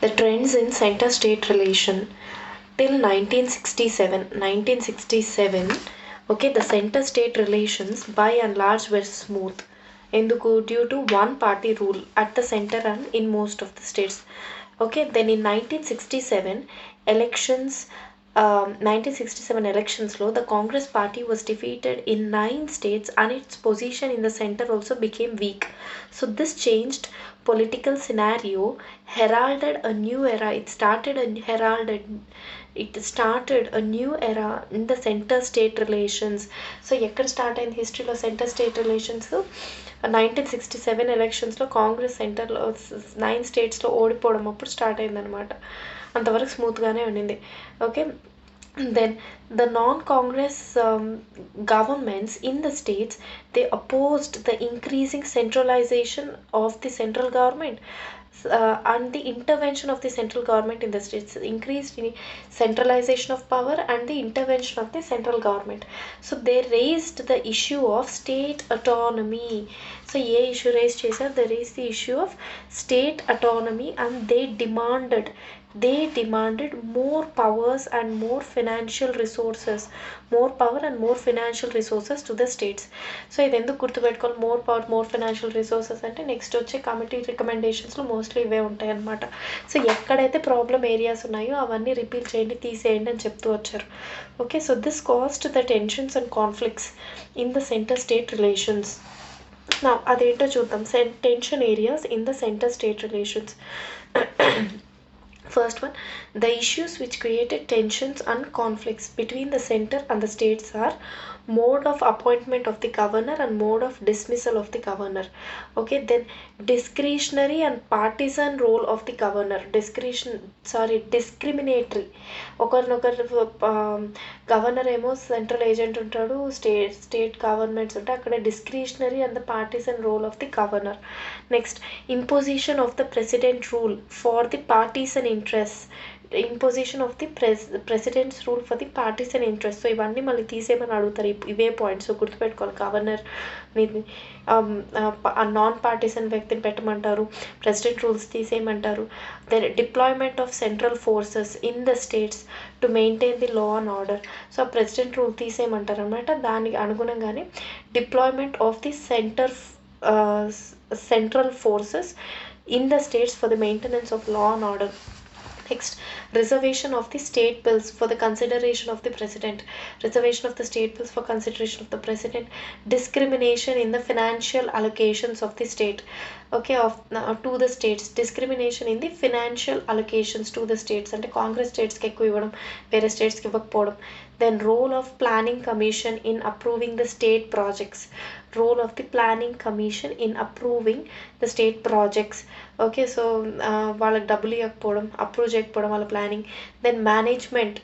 The trends in center-state relation till 1967, okay, the center-state relations by and large were smooth. ఎందుకు due to one party rule at the center and in most of the states. Okay, then in 1967 elections, 1967 elections law, the Congress party was defeated in 9 states and its position in the center also became weak. So this changed political scenario, heralded a new era. It started a new era in the center state relations. So ఎక్కడ start అయింది హిస్టరీలో centre state relations? 1967 ఎలక్షన్స్లో కాంగ్రెస్ సెంటర్లో 9 స్టేట్స్లో ఓడిపోవడం అప్పుడు start అయిందనమాట. అంతవరకు స్మూత్గానే ఉండింది. Okay, then the non-Congress governments in the states, they opposed the increasing centralization of the central government, and the intervention of the central government in the states. Increased centralization of power and the intervention of the central government. So they raised the issue of state autonomy. So A issue raise చేశారు? They raised the issue of state autonomy and they demanded more powers and more financial resources, more power and more financial resources to the states. So ఇది ఎందుకు గుర్తుపెట్టుకోవాలి? More power, more financial resources అంటే next వచ్చే committee రికమెండేషన్స్లో mostly ఇవే ఉంటాయి అన్నమాట. So ఎక్కడైతే problem areas ఉన్నాయో అవన్నీ రిపీల్ చేయండి, తీసేయండి అని చెప్తూ వచ్చారు. Okay, so this caused the tensions and conflicts in the centre state relations. నా అదేంటో చూద్దాం. Tension areas in the centre state relations. First one, the issues which created tensions and conflicts between the center and the states are mode of appointment of the governor and mode of dismissal of the governor. Okay, then discretionary and partisan role of the governor. Discriminatory. ఒకరినొకరు governor ఏమో central agent ఉంటాడు, state governments ఉంటాయి, అక్కడ discretionary and the partisan role of the governor. Next, imposition of the president rule for the partisan interest. Imposition of the president's rule for the partisan interest. So ఇవన్నీ మళ్ళీ తీసేయమని అడుగుతారు. ఇవే points గుర్తుపెట్టుకోవాలి. Governor non partisan వ్యక్తిని పెట్టమంటారు, president rules తీసేయమంటారు. Then deployment of central forces in the states to maintain the law and order. So president rule తీసేయమంటారు అనమాట. దానికి అనుగుణంగానే deployment of the central forces in the states for the maintenance of law and order. Next, reservation of the state bills for the consideration of the president. Reservation of the state bills for consideration of the president. Discrimination in the financial allocations of the state. Okay, to the states. Discrimination in the financial allocations to the states. అంటే కాంగ్రెస్ స్టేట్స్కి ఎక్కువ ఇవ్వడం, వేరే స్టేట్స్కి ఇవ్వకపోవడం. Then role of planning commission in approving the state projects. Role of the planning commission in approving the state projects. Okay, so వాళ్ళకి డబ్బులు ఇవ్వకపోవడం, అప్రూవ్ చేయకపోవడం వాళ్ళ planning. Then management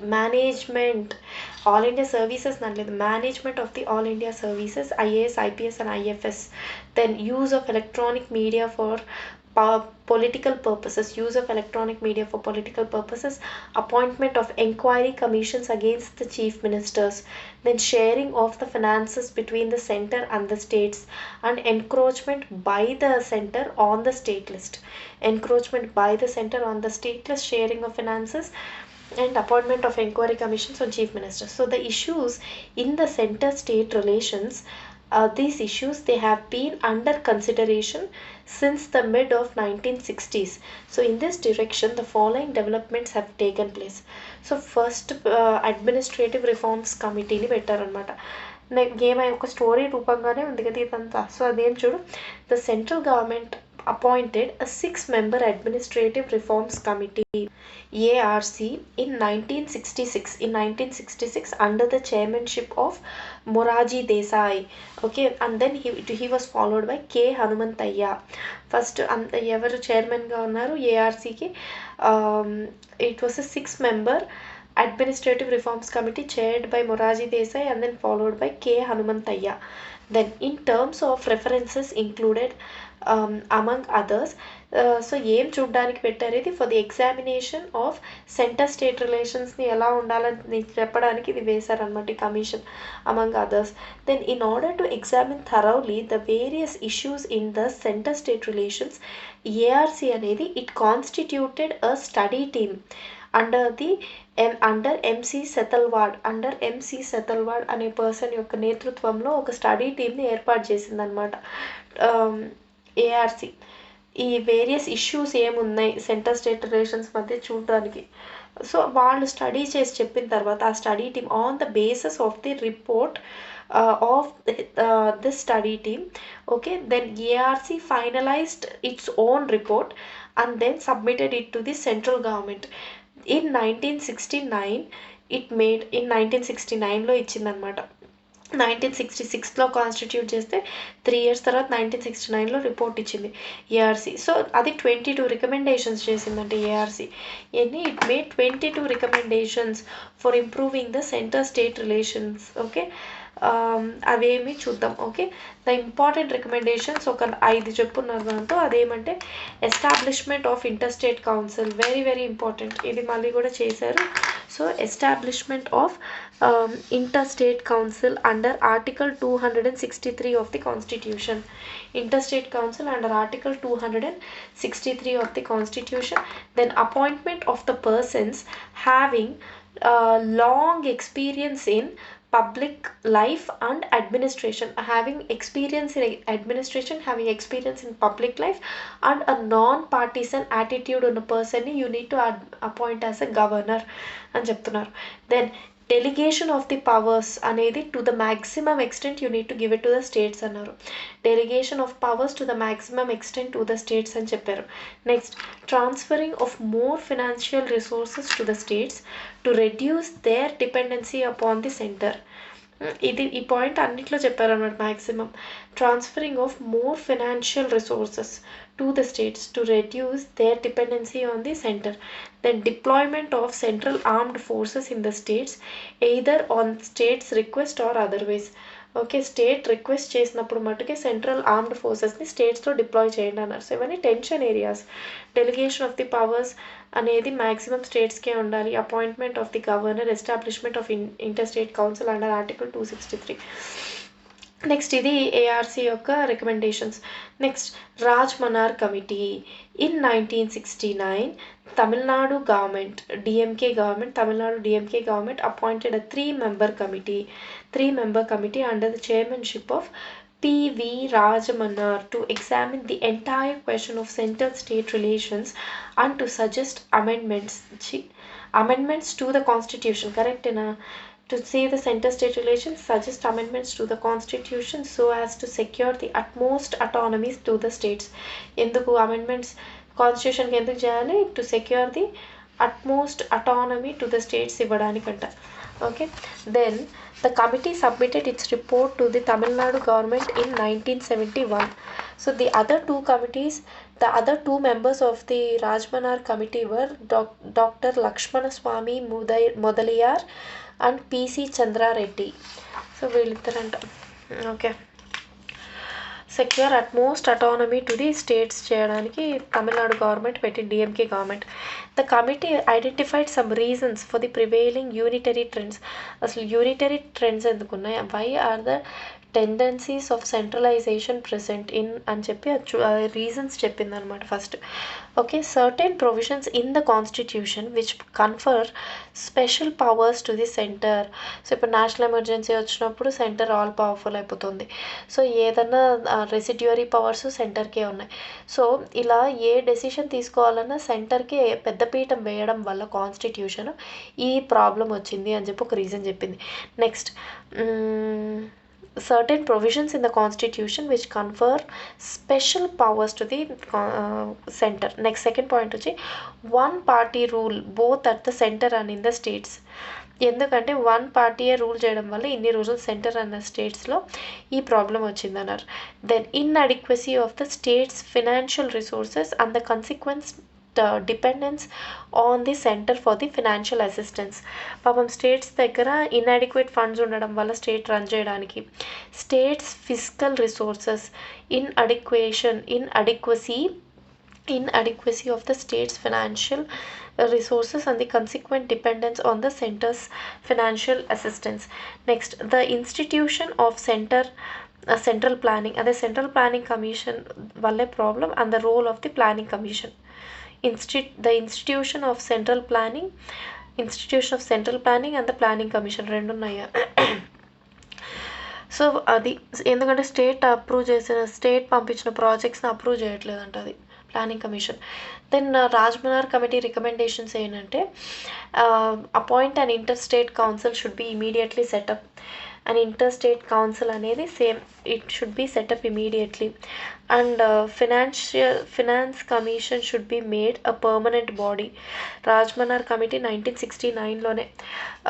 all India services అనలేదు, management of the all India services, IAS, IPS and IFS. Then use of electronic media for political purposes. Use of electronic media for political purposes. Appointment of inquiry commissions against the chief ministers. Then sharing of the finances between the center and the states, and encroachment by the center on the state list. Encroachment by the center on the state list, sharing of finances, and appointment of inquiry commissions on chief ministers. So the issues in the center state relations, these issues, they have been under consideration since the mid of 1960s. So in this direction, the following developments have taken place. So first, administrative reforms committee ni పెట్టారనమాట. ఏమైనా ఒక story రూపంగానే ఉంది కదా ఇదంతా. So అదేం చూడు, the central government appointed a 6-member administrative reforms committee, ARC, in 1966 under the chairmanship of Morarji Desai. Okay, and then he was followed by K. Hanumantayya. First ఎవరు చైర్మన్గా ఉన్నారు ఏఆర్సీకి? It was a 6-member administrative reforms committee chaired by Morarji Desai and then followed by K. Hanumantayya. Then in terms of references included among others. So ఏం చూడడానికి పెట్టారు ఇది? For the examination of centre state రిలేషన్స్ని ఎలా ఉండాలని చెప్పడానికి ఇది వేశారనమాట ఈ commission, among others. Then in order to examine thoroughly the various issues in the centre state relations, ARC అనేది it constituted a study team under MC Setalvad అనే person యొక్క నేతృత్వంలో ఒక స్టడీ టీమ్ని ఏర్పాటు చేసిందనమాట ఏఆర్సి. ఈ వేరియస్ ఇష్యూస్ ఏమున్నాయి సెంటర్ స్టేట్ రిలేషన్స్ మధ్య చూడడానికి. సో వాళ్ళు స్టడీ చేసి చెప్పిన తర్వాత ఆ study team on the basis of the report of this study team, okay, then ARC finalized its own report and then submitted it to the central government. In 1969 in 1969లో ఇచ్చిందనమాట. 1966లో constitute చేస్తే 3 years తర్వాత 1969లో report ఇచ్చింది ARC. So అది 22 recommendations చేసిందంటే ARC. It made 22 recommendations for improving the centre state relations. Okay, అవేమి చూద్దాం. Okay, the important recommendations ఒక 5 చెప్పున్నారు దాంతో. అదేమంటే establishment of inter state council, very very important, ఇది మళ్ళీ కూడా చేశారు. So establishment of inter state council under article 263 of the constitution, interstate council under article 263 of the constitution. Then appointment of the persons having long experience in public life and administration, having experience in administration, having experience in public life and a non-partisan attitude on a person you need to appoint as a governor అని చెప్తున్నారు. Then delegation of the powers అనేది to the maximum extent you need to give it to the states అన్నారు. Delegation of powers to the maximum extent to the states అని చెప్పారు. Next, transferring of more financial resources to the states to reduce their dependency upon the centre. ఈ point అన్నిట్లో చెప్పారన్నమాట. Maximum transferring of more financial resources to the states to reduce their dependency on the center. Then deployment of central armed forces in the states either on states request or otherwise. Okay, state request చేసినప్పుడు మటుకే central armed ఫోర్సెస్ని స్టేట్స్లో deploy చేయండి అన్నారు. So ఇవన్నీ tension areas. Delegation of the powers అనేది maximum స్టేట్స్కే ఉండాలి. Appointment of the governor, establishment of inter state council under article 263. Next ఇది ARC యొక్క recommendations. Next, Raj Mannar committee. In 1969 Tamil Nadu government, Tamil Nadu DMK government appointed a 3-member committee under the chairmanship of P.V. Rajamanar to examine the entire question of center-state relations and to suggest amendments to the constitution. Correct na? To see the center state relations, suggest amendments to the constitution so as to secure the utmost autonomy to the states. Enduku amendments constitution ki enduku cheyali? To secure the utmost autonomy to the states ivvadanikanta. Okay, then the committee submitted its report to the Tamil Nadu government in 1971. So the other two members of the Rajmanar committee were Dr. Lakshmana Swamy Mudaliyar and P.C. Chandra Reddy. So వీళ్ళిద్దరంట. Okay, secure utmost autonomy to the states చేయడానికి Tamil Nadu government పెట్టి DMK government. The committee identified some reasons for the prevailing unitary trends. అసలు unitary trends ఎందుకున్నాయి, why are the tendencies of centralisation present in అని చెప్పి reasons చెప్పిందనమాట first. Okay, certain provisions in the constitution which confer special powers to the centre. So ఇప్పుడు national emergency వచ్చినప్పుడు centre all powerful అయిపోతుంది. So ఏదన్నా residuary powers సెంటర్కే ఉన్నాయి. So ఇలా ఏ decision తీసుకోవాలన్నా సెంటర్కి పెద్దపీఠం వేయడం వల్ల కాన్స్టిట్యూషన్ ఈ ప్రాబ్లం వచ్చింది అని చెప్పి ఒక రీజన్ చెప్పింది. Next, certain provisions in the constitution which confer special powers to the center. Next, second point వచ్చి one party rule both at the center and in the states. ఎందుకంటే వన్ పార్టీయే rule చేయడం వల్ల ఇన్ని రోజులు సెంటర్ అన్న స్టేట్స్లో ఈ ప్రాబ్లం వచ్చిందన్నారు. Then inadequacy of the states financial resources and the consequence dependence on the center for the financial assistance. పాపం స్టేట్స్ దగ్గర ఇన్అడిక్వేట్ ఫండ్స్ ఉండడం వల్ల స్టేట్ రన్ చేయడానికి states physical resources inadequacy of the state's financial resources and the consequent dependence on the center's financial assistance. Next, the institution of central planning and the central planning commission valle problem and the role of the planning commission. The institution of central planning and the planning commission రెండు ఉన్నాయా. So అది ఎందుకంటే state పంపించిన ప్రాజెక్ట్స్ని approve చేయట్లేదంట అది planning commission. Then Rajamannar committee recommendations ఏంటంటే appoint and inter state council should be immediately set up. And inter state council అనేది same it should be set up immediately. And finance commission should be made a permanent body. Rajamannar committee 1969లోనే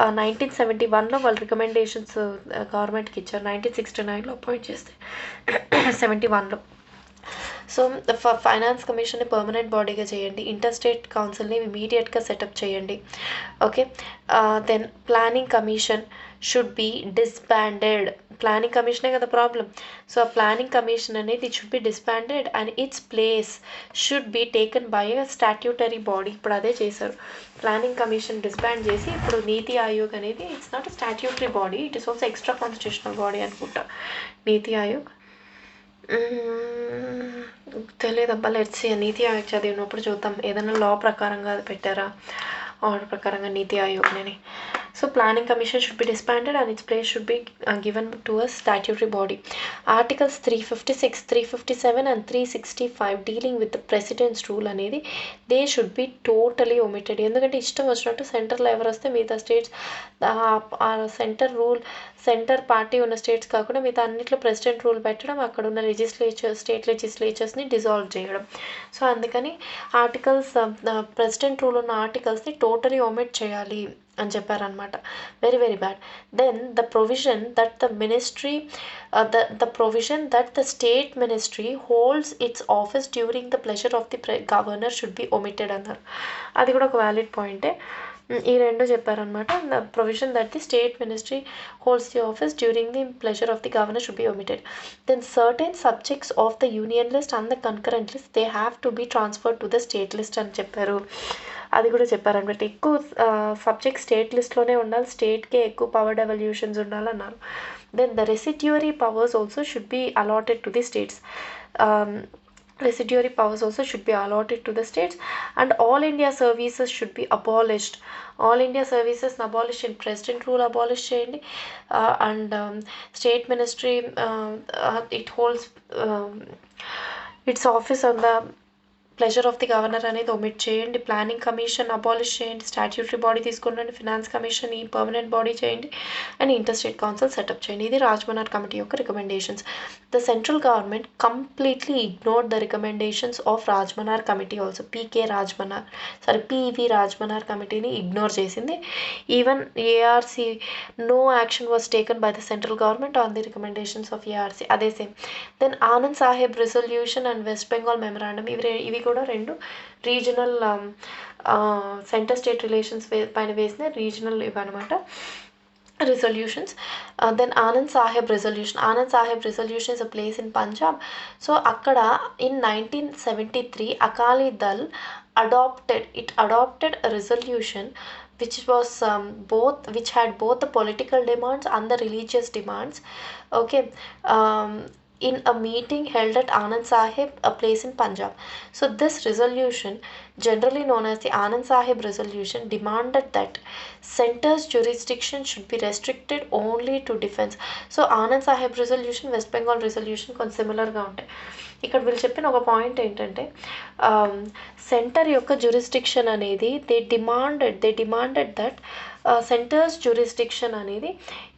1971లో వాళ్ళు recommendations గవర్నమెంట్కి ఇచ్చారు. 1969లో appoint చేస్తే 71లో. So finance కమిషన్ని పర్మనెంట్ బాడీగా చేయండి. ఇంటర్ స్టేట్ కౌన్సిల్ని ఇమీడియట్గా సెటప్ చేయండి. Okay. Then planning commission should be డిస్బాండెడ్. Planning కమిషనే కదా ప్రాబ్లం. సో ఆ ప్లానింగ్ కమిషన్ అనేది it should be disbanded and its place should be taken by a statutory body. ఇప్పుడు అదే చేశారు. ప్లానింగ్ కమిషన్ డిస్బాండ్ చేసి ఇప్పుడు నీతి ఆయోగ్ అనేది it's not a statutory body, it is also extra constitutional body అనుకుంటా నీతి Aayog. తెలియదబ్బా, let's నీతి ఆయోగ్ చదివినప్పుడు చూద్దాం ఏదైనా లా ప్రకారంగా అది పెట్టారా, ఆర్డర్ ప్రకారంగా నీతి ఆయోగ్ని. So planning commission should be disbanded and its place should be given to a statutory body. Articles 356, 357 and 365 dealing with the president's rule అనేది they should be totally omitted. ఎందుకంటే ఇష్టం వచ్చినట్టు సెంటర్లో ఎవరు వస్తే మిగతా స్టేట్స్ సెంటర్ పార్టీ ఉన్న states కాకుండా మిగతా అన్నింటిలో ప్రెసిడెంట్ రూల్ పెట్టడం, అక్కడ ఉన్న స్టేట్ లెజిస్లేచర్స్ని డిజాల్వ్ చేయడం. సో అందుకని ప్రెసిడెంట్ రూల్ ఉన్న ఆర్టికల్స్ని టోటలీ ఒమిట్ చేయాలి అని చెప్పారనమాట. Very very bad. Then the provision that the state ministry holds its office during the pleasure of the governor should be omitted అన్నారు. అది కూడా ఒక వ్యాలిడ్ పాయింటే. ఈ రెండు చెప్పారనమాట. The provision that the state ministry holds the office during the pleasure of the governor should be omitted. Then certain subjects of the union list and the concurrent list they have to be transferred to the state list అని చెప్పారు. అది కూడా చెప్పారనమాట. ఎక్కువ subject state లిస్ట్లోనే ఉండాలి, స్టేట్కే ఎక్కువ power devolutions ఉండాలన్నారు. Then the residuary powers also should be allotted to the states. Residuary powers also should be allotted to the states, and all India services should be abolished. All India services abolish in president rule abolish cheyandi, and state ministry it holds its office on the pleasure of the governor అనేది omit చేయండి. Planning commission abolish చేయండి, statutory body తీసుకురండి, finance commission ఈ permanent body చేయండి, and inter state council set up చేయండి. ఇది Rajamannar committee యొక్క recommendations. The central government completely ignored the recommendations of Rajamannar committee also. P V Rajamannar కమిటీని ఇగ్నోర్ చేసింది. Even ARC no action was taken by the central government on the recommendations of ARC. అదే same. Then Anand Saheb resolution and west Bengal memorandum, ఇవి కూడా రెండు regional centre state relations పైన వేసిన regional ఇవన్నమాట resolutions. Then Anand Sahib resolution is a place in Punjab. So akkada in 1973 Akali Dal adopted a resolution which was which had both the political demands and the religious demands. Okay. In a meeting held at Anand Sahib, a place in Punjab. So this resolution, generally known as the Anand Sahib resolution, demanded that center's jurisdiction should be restricted only to defense. So Anand Sahib resolution, West Bengal resolution కొంచెం సిమిలర్గా ఉంటాయి. ఇక్కడ వీళ్ళు చెప్పిన ఒక point ఏంటంటే centre యొక్క jurisdiction అనేది they demanded that centre's jurisdiction అనేది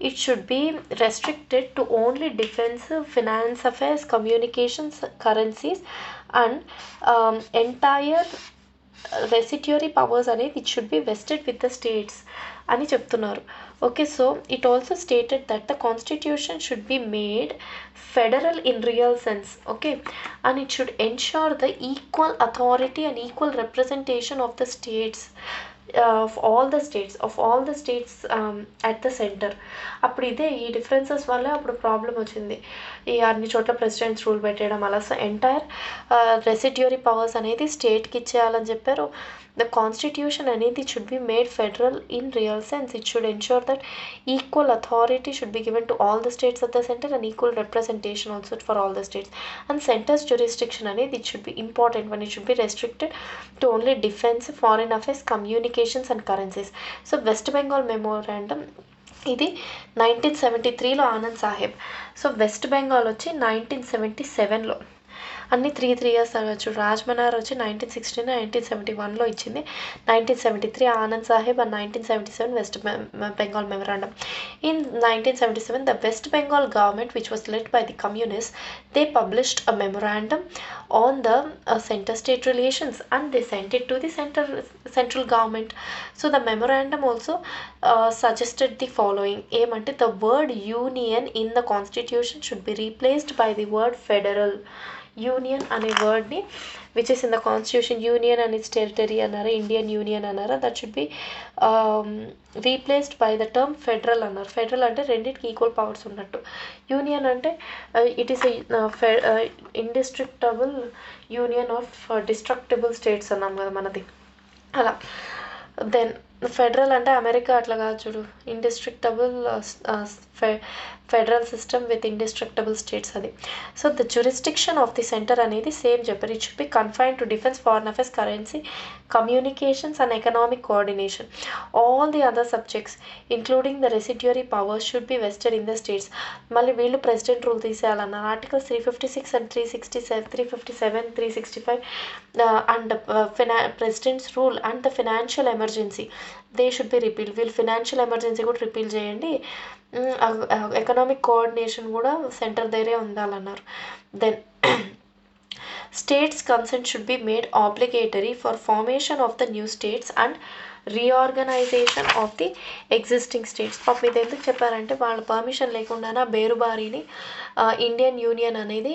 it should be restricted to only defence, finance affairs, communications, currencies and entire residuary powers అనేది it should be vested with the states అని చెప్తున్నారు. Okay, so it also stated that the constitution should be made federal in real sense. Okay, and it should ensure the equal authority and equal representation of the states, of all the states at the center. అప్పుడు ఇదే ఈ differences వల్ల అప్పుడు problem వచ్చింది, ఈ అన్ని చోట్ల presidents rule పెట్టడం అలా. సో ఎంటైర్ రెసిడ్యూరీ పవర్స్ అనేది స్టేట్కి ఇచ్చేయాలని చెప్పారు. ద కాన్స్టిట్యూషన్ అనేది should be made federal in real sense. It should ensure that equal authority should be given to all the states at the centre and equal representation also for all the states. And centre's jurisdiction అనేది it should be important one. It should be restricted to only defence, foreign affairs, communications and currencies. So West Bengal memorandum ఇది 1973లో Anand Sahib. So West Bengal వచ్చి 1977లో. అన్ని 3 years అవ్వచ్చు. రాజ్మనార్ వచ్చి 1916, 1971లో ఇచ్చింది. 1973 Anand Saheb and 1977 west Bengal memorandum. In 1977 the West Bengal government, which was led by the communists, they published a memorandum on the center state relations and they sent it to the central government. So the memorandum also suggested the following. ఏమంటే the word union in the constitution should be replaced by the word federal. Union అనే వర్డ్ని which is in the constitution, union and its territory అన్నారా, Indian union అన్నారా, that should be replaced by the term federal అన్నారు. Federal అంటే రెండింటికి equal powers ఉన్నట్టు. Union అంటే it is indestructible union of destructible states అన్నాం కదా మనది అలా. దెన్ ఫెడరల్ అంటే అమెరికా అట్లా కాదు చూడు, indestructible federal system with indestructible states అది. So the jurisdiction of the centre అనేది సేమ్ చెప్పారు. It should be confined to defence, foreign affairs, currency, communications and economic coordination. All the other subjects including the residuary powers should be vested in the states. మళ్ళీ వీళ్ళు president rule తీసేయాలన్నారు. Articles 356 and 367, 357, 365 and president's rule and the financial emergency they should be repeal. వీళ్ళు financial emergency కూడా repeal చేయండి. Economic coordination కూడా centre దగ్గరే ఉండాలన్నారు. Then states consent should be made obligatory for formation of the new states and reorganisation of the existing states. పాపం ఇది ఎందుకు చెప్పారంటే వాళ్ళ పర్మిషన్ లేకుండా బేరుబారిని ఇండియన్ యూనియన్ అనేది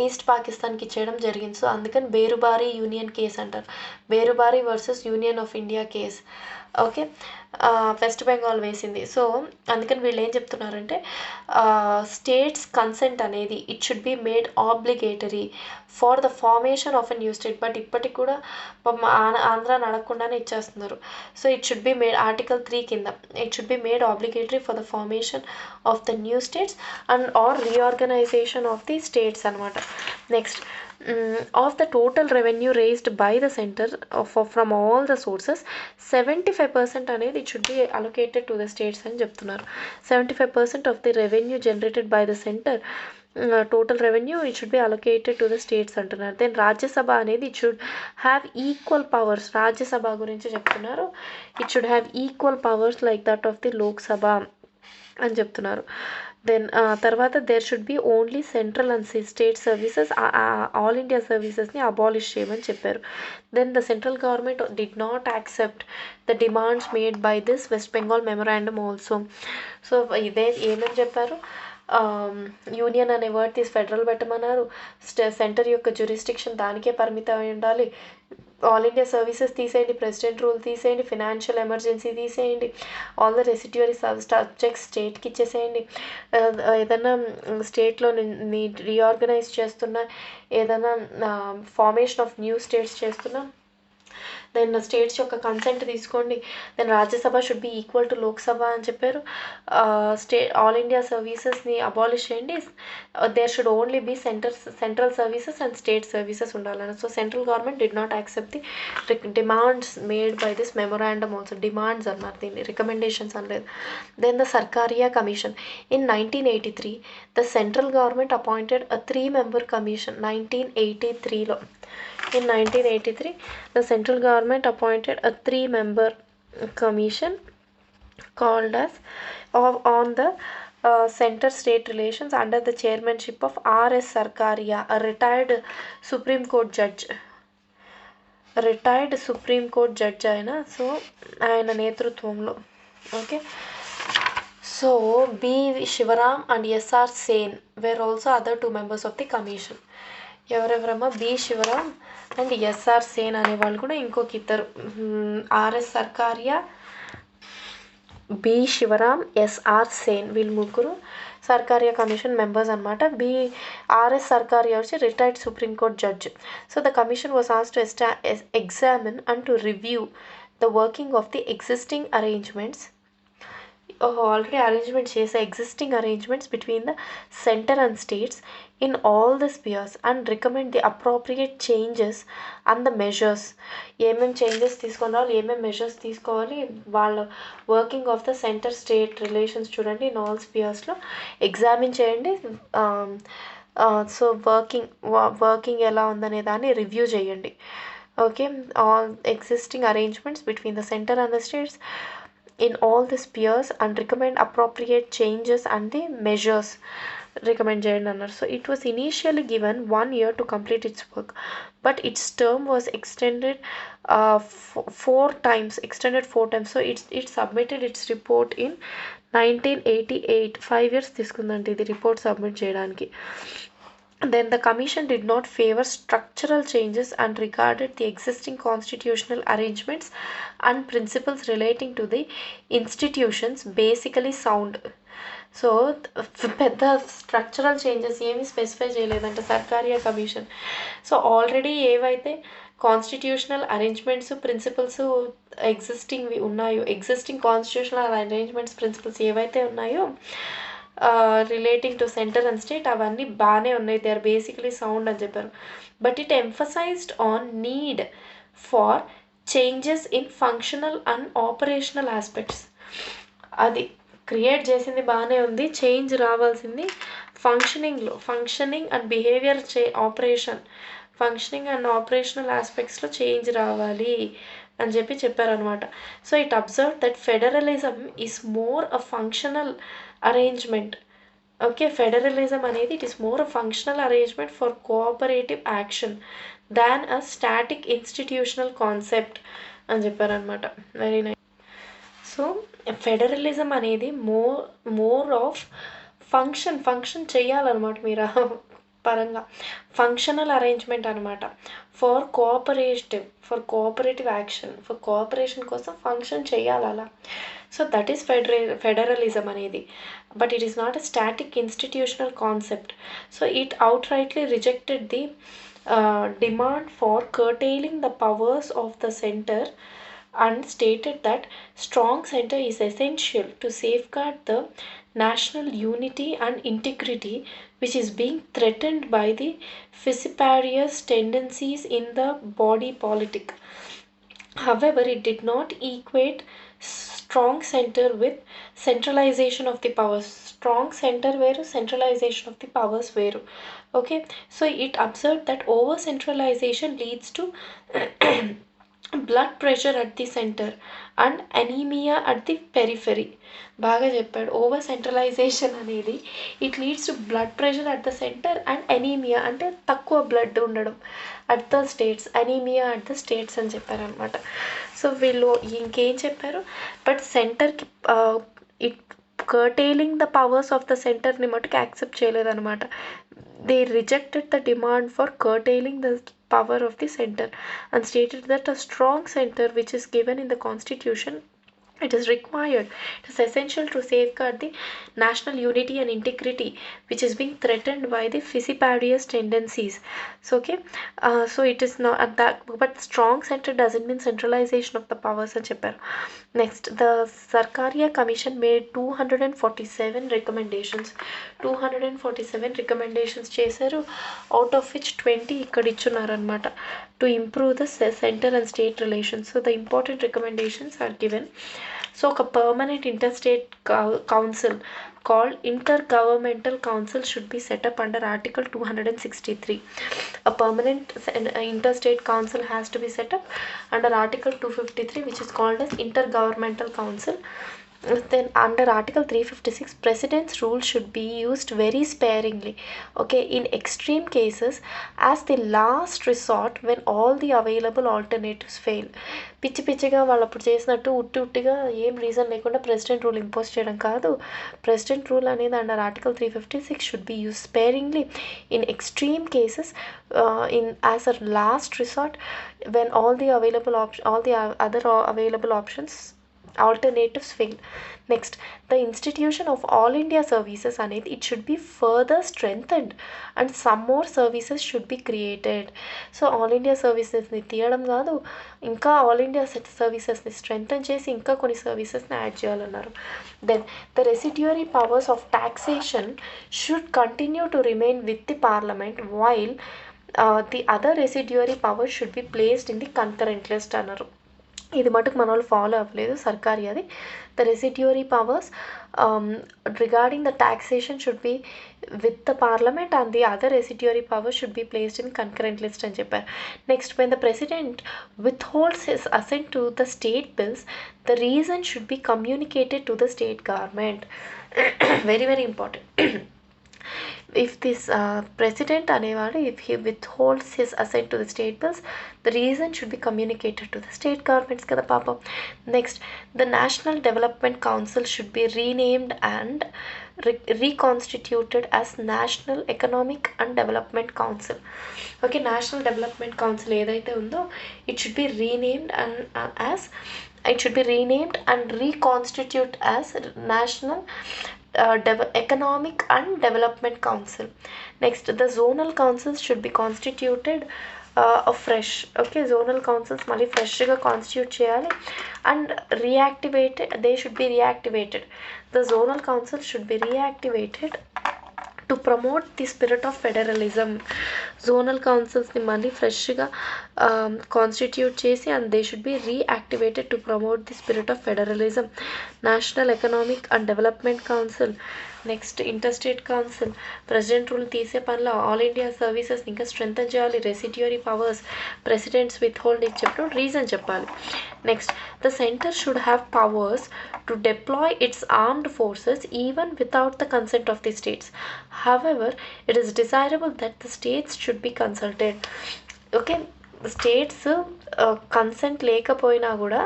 ఈస్ట్ పాకిస్తాన్కి ఇచ్చేయడం జరిగింది. సో అందుకని బేరుబారి యూనియన్ కేస్ అంటారు. Berubari versus union of India case. Okay, West Bengal వేసింది. సో అందుకని వీళ్ళు ఏం చెప్తున్నారంటే స్టేట్స్ కన్సెంట్ అనేది it should be made obligatory for the formation of a new state. But ఇప్పటికి కూడా ఆంధ్ర నడకుండానే ఇచ్చేస్తున్నారు. So it should be made article 3 కింద it should be made obligatory for the formation of the new states and or reorganisation of the states అనమాట. Next of the total revenue raised by the center from all the sources, 75% అనేది it should be allocated to the states అని చెప్తున్నారు. 75% of the revenue generated by the center, total revenue, it should be allocated to the states అంటున్నారు. Then Rajya Sabha అనేది it should have equal powers. Rajya Sabha గురించి చెప్తున్నారు. it should have equal powers like that of the Lok Sabha అని చెప్తున్నారు. Then తర్వాత there should be only central and state services, all India సర్వీసెస్ని abolish చేయమని చెప్పారు. Then the central government did not accept the demands made by this West Bengal memorandum also. So ఇదే ఏమని చెప్పారు, union అనే వర్డ్ తీసి ఫెడరల్ పెట్టమన్నారు. సెంటర్ యొక్క జ్యూరిస్డిక్షన్ దానికే పరిమితం అయి ఉండాలి. ఆల్ ఇండియా సర్వీసెస్ తీసేయండి, ప్రెసిడెంట్ రూల్ తీసేయండి, ఫినాన్షియల్ ఎమర్జెన్సీ తీసేయండి, ఆల్ ద రెసిడ్యూరీ సబ్జెక్ట్స్ స్టేట్కి ఇచ్చేసేయండి. ఏదైనా స్టేట్లో రీఆర్గనైజ్ చేస్తున్నా, ఏదైనా ఫార్మేషన్ ఆఫ్ న్యూ స్టేట్స్ చేస్తున్నా, దెన్ స్టేట్స్ యొక్క కన్సెంట్ తీసుకోండి. Then Rajya Sabha should be equal to Lok Sabha అని చెప్పారు. ఆల్ ఇండియా సర్వీసెస్ని అబాలిష్ చేయండి. There should only be central services and state services ఉండాలని. So central government did not accept the demands made by this memorandum also. Demands అన్నారు, దీన్ని recommendations అనలేదు. Then the Sarkaria commission in 1983 the central government appointed a 3-member commission. 1983లో in 1983 the central government appointed a 3-member commission called as on the center state relations under the chairmanship of R.S. Sarkaria, a retired Supreme Court judge. Retired supreme court judge ఆయన. So ఆయన నేతృత్వంలో. Okay, so B Shivaram and S R Sen were also other 2 members of the commission. ఎవరెవరమ్మా? B Shivaram and S R Sen అనేవాళ్ళు కూడా ఇంకొక ఇద్దరు. R S Sarkaria, B Shivaram, S R Sen, వీళ్ళు ముగ్గురు సర్కారియా కమిషన్ మెంబర్స్ అనమాట. ఆర్ఎస్ సర్కారియా వచ్చి retired Supreme Court judge. So the commission was asked to examine and to review the working of the existing arrangements. Already arrangement చేసే existing arrangements between the centre and states in all the spheres and recommend the appropriate changes and the measures. ఏమేమి changes తీసుకొని రావాలి, ఏమేమి measures తీసుకోవాలి, వాళ్ళ working of the centre state relations చూడండి in all స్పియర్స్లో examine చేయండి. సో వర్కింగ్ ఎలా ఉందనే దాన్ని రివ్యూ చేయండి. Okay, all existing arrangements between the centre and the states in all the spheres and recommend appropriate changes and the measures recommend చేయండి అన్నారు. So it was initially given 1 year to complete its work, but its term was extended 4 times. So it submitted its report in 1988. 5 years తీసుకుందండి ఇది report submit చేయడానికి. Then the commission did not favor structural changes and regarded the existing constitutional arrangements and principles relating to the institutions basically sound. So పెద్ద structural changes ఏమీ specify చేయలేదంట Sarkaria commission. So already ఏవైతే constitutional arrangements principles existing constitutional arrangements principles ఏవైతే ఉన్నాయో relating to centre and state అవన్నీ బాగానే ఉన్నాయి, they are basically sound అని చెప్పారు. But it emphasised on need for changes in functional and operational aspects. అది create చేసింది బాగానే ఉంది, చేంజ్ రావాల్సింది functioning and behaviour functioning and operational ఆస్పెక్ట్స్లో చేంజ్ రావాలి అని చెప్పారనమాట. So it observe that federalism is more a functional arrangement. Okay, federalism అనేది it is more a functional arrangement for cooperative action than a static institutional concept అని చెప్పారనమాట. Very nice. So federalism అనేది more of function చేయాలన్నమాట మీరు పరంగా, functional arrangement అనమాట. For cooperative action, for cooperation కోసం function చేయాలి అలా. సో దట్ ఈస్ ఫెడరలిజం అనేది. But it is not a static institutional concept. So it outrightly rejected the demand for curtailing the powers of the center and stated that strong center is essential to safeguard the national unity and integrity which is being threatened by the vociferous tendencies in the body politic. However, it did not equate strong center with centralization of the powers. Strong center వేరు, centralization of the powers వేరు. Okay, so it observed that over centralization leads to blood pressure at the center and anemia at the periphery. బాగా చెప్పాడు. Over centralisation అనేది it leads to blood pressure at the centre and anaemia అంటే తక్కువ blood ఉండడం at the states, anaemia at the states అని చెప్పారనమాట. సో వీళ్ళు ఇంకేం చెప్పారు, బట్ సెంటర్కి it curtailing the powers of the సెంటర్ని మటుకు యాక్సెప్ట్ చేయలేదన్నమాట. They rejected the demand for curtailing the power of the center and stated that a strong center which is given in the constitution, it is required, it is essential to safeguard the national unity and integrity which is being threatened by the vociferous tendencies. So okay, so it is not at that, but strong center doesn't mean centralization of the powers అని చెప్పారు. Next, the Sarkaria Commission made 247 recommendations చేశారు. Out of which 20 ఇక్కడ ఇచ్చున్నారనమాట to improve the centre and state relations. So the important recommendations are given. So ఒక permanent interstate council called Intergovernmental Council should be set up under Article 263. A permanent interstate council has to be set up under Article 253, which is called as Intergovernmental Council. Then under Article 356, President's rule should be used very sparingly, okay, in extreme cases as the last resort when all the available alternatives fail. పిచ్చి పిచ్చిగా వాళ్ళు అప్పుడు చేసినట్టు ఉట్టిగా ఏం reason లేకుండా president rule impose చేయడం కాదు. ప్రెసిడెంట్ రూల్ అనేది under article 356 should be use sparingly in extreme cases in as a last resort when all the other available options alternatives fail. Next, the institution of all India services అనేది it should be further strengthened and some more services should be created. So all India సర్వీసెస్ని తీయడం కాదు, ఇంకా all India సర్వీసెస్ని strengthen చేసి ఇంకా కొన్ని సర్వీసెస్ని add చేయాలన్నారు. Then the residuary powers of taxation should continue to remain with the parliament while the other residuary powers should be placed in the concurrent list అన్నారు. ఇది మటుకు మన వాళ్ళు ఫాలో అవ్వలేదు సర్కారీ అది. The residuary powers regarding the taxation should be with the parliament and the other residuary powers should be placed in concurrent list అని చెప్పారు. Next, when the president with holds his assent to the state bills the reason should be communicated to the state government. Very very important. If this president అనేవాడు if he withholds his assent to the state bills, the reason should be communicated to the state governments కదా పాపం. Next, the National Development Council should be renamed and reconstituted as National Economic and Development Council. Okay, National Development Council ఏదైతే ఉందో it should be renamed and reconstituted as National Economic and Development Council. Next, the zonal councils should be constituted afresh. Okay, zonal councils మళ్ళీ ఫ్రెష్గా constitute చేయాలి and they should be reactivated. The zonal councils should be reactivated to promote the spirit of federalism. Zonal councilsని మళ్ళీ ఫ్రెష్గా constitute చేసి and they should be reactivated to promote the spirit of federalism. National Economic and Development Council. Next, interstate council president rule తీసే పనిలో all India services ఇంకా strengthen చేయాలి. Residuary powers presidents with హోల్డ్ చెప్పినప్పుడు reason చెప్పాలి. Next, the centre should have powers to deploy its armed forces even without the consent of the states. However it is desirable that the states should be consulted. Okay, states consent లేకపోయినా కూడా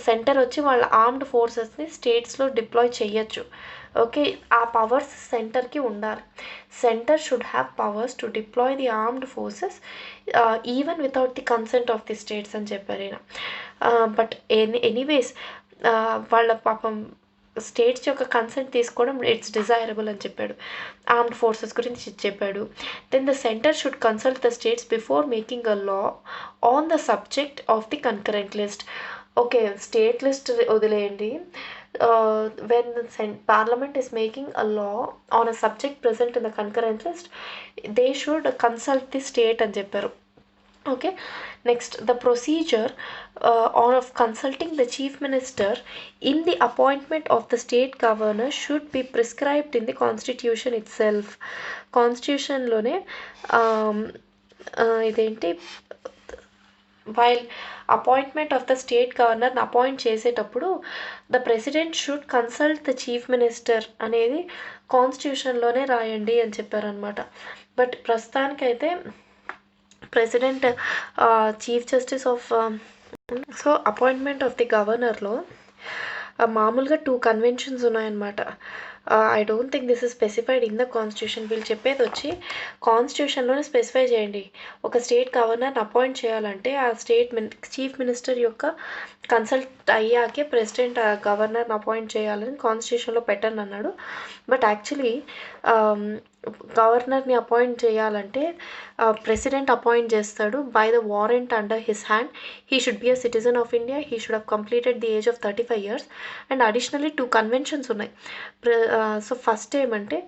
centre వచ్చి వాళ్ళ armed ఫోర్సెస్ని స్టేట్స్లో deploy చేయొచ్చు. Okay, ఆ powers సెంటర్కి ఉండాలి. Centre should have powers to deploy the armed forces even without the consent of the states అని చెప్పారు ఈయన. బట్ ఎనీవేస్ వాళ్ళ పాపం స్టేట్స్ యొక్క కన్సెంట్ తీసుకోవడం ఇట్స్ డిజైరబుల్ అని చెప్పాడు. ఆర్మ్డ్ ఫోర్సెస్ గురించి చెప్పాడు. Then the centre should consult the states before making a law on the subject of the concurrent list. Okay, state list వదిలేయండి. when parliament is making a law on a subject present in the concurrent list, they should consult the state అని చెప్పారు. Okay, next, the procedure of consulting the chief minister in the appointment of the state governor should be prescribed in the constitution itself. Constitution లోనే ఇదేంటి, while appointment of the state governor appoint చేసేటప్పుడు the president should consult the chief minister అనేది కాన్స్టిట్యూషన్లోనే రాయండి అని చెప్పారనమాట. But ప్రస్తుతానికైతే president chief justice of so appointment of the గవర్నర్లో మామూలుగా 2 కన్వెన్షన్స్ ఉన్నాయన్నమాట. I don't think this is specified in the constitution. వీళ్ళు చెప్పేది వచ్చి కాన్స్టిట్యూషన్లోనే స్పెసిఫై చేయండి. ఒక స్టేట్ గవర్నర్ని అపాయింట్ చేయాలంటే ఆ స్టేట్ చీఫ్ మినిస్టర్ యొక్క కన్సల్ట్ అయ్యాకే ప్రెసిడెంట్ గవర్నర్ని అపాయింట్ చేయాలని కాన్స్టిట్యూషన్లో పెట్టండి అన్నాడు. బట్ యాక్చువల్లీ గవర్నర్ని అపాయింట్ చేయాలంటే ప్రెసిడెంట్ అపాయింట్ చేస్తాడు by the warrant under his hand. He should be a citizen of India. He should have completed the age of 35 years and additionally 2 conventions ఉన్నాయి. So first ఏమంటే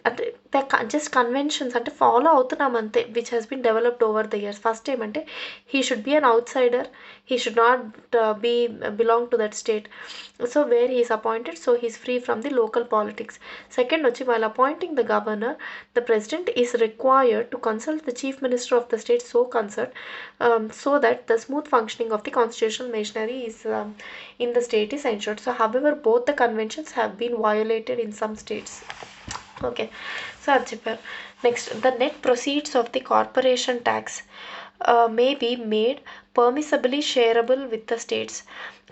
అంటే just conventions అంటే follow అవుతున్నాం అంతే, which has been developed over the years. First ఏమంటే he should be an outsider, he should not be belong to that state, so where he is appointed, so he's free from the local politics. Second వచ్చి while appointing the governor, the president is required to consult the chief minister of the state so concern, so that the smooth functioning of the constitutional machinery is in the state is ensured. So however both the conventions have been violated in some states. Okay, so అది చెప్పారు. Next, the net proceeds of the corporation tax may be made permissibly shareable with the states.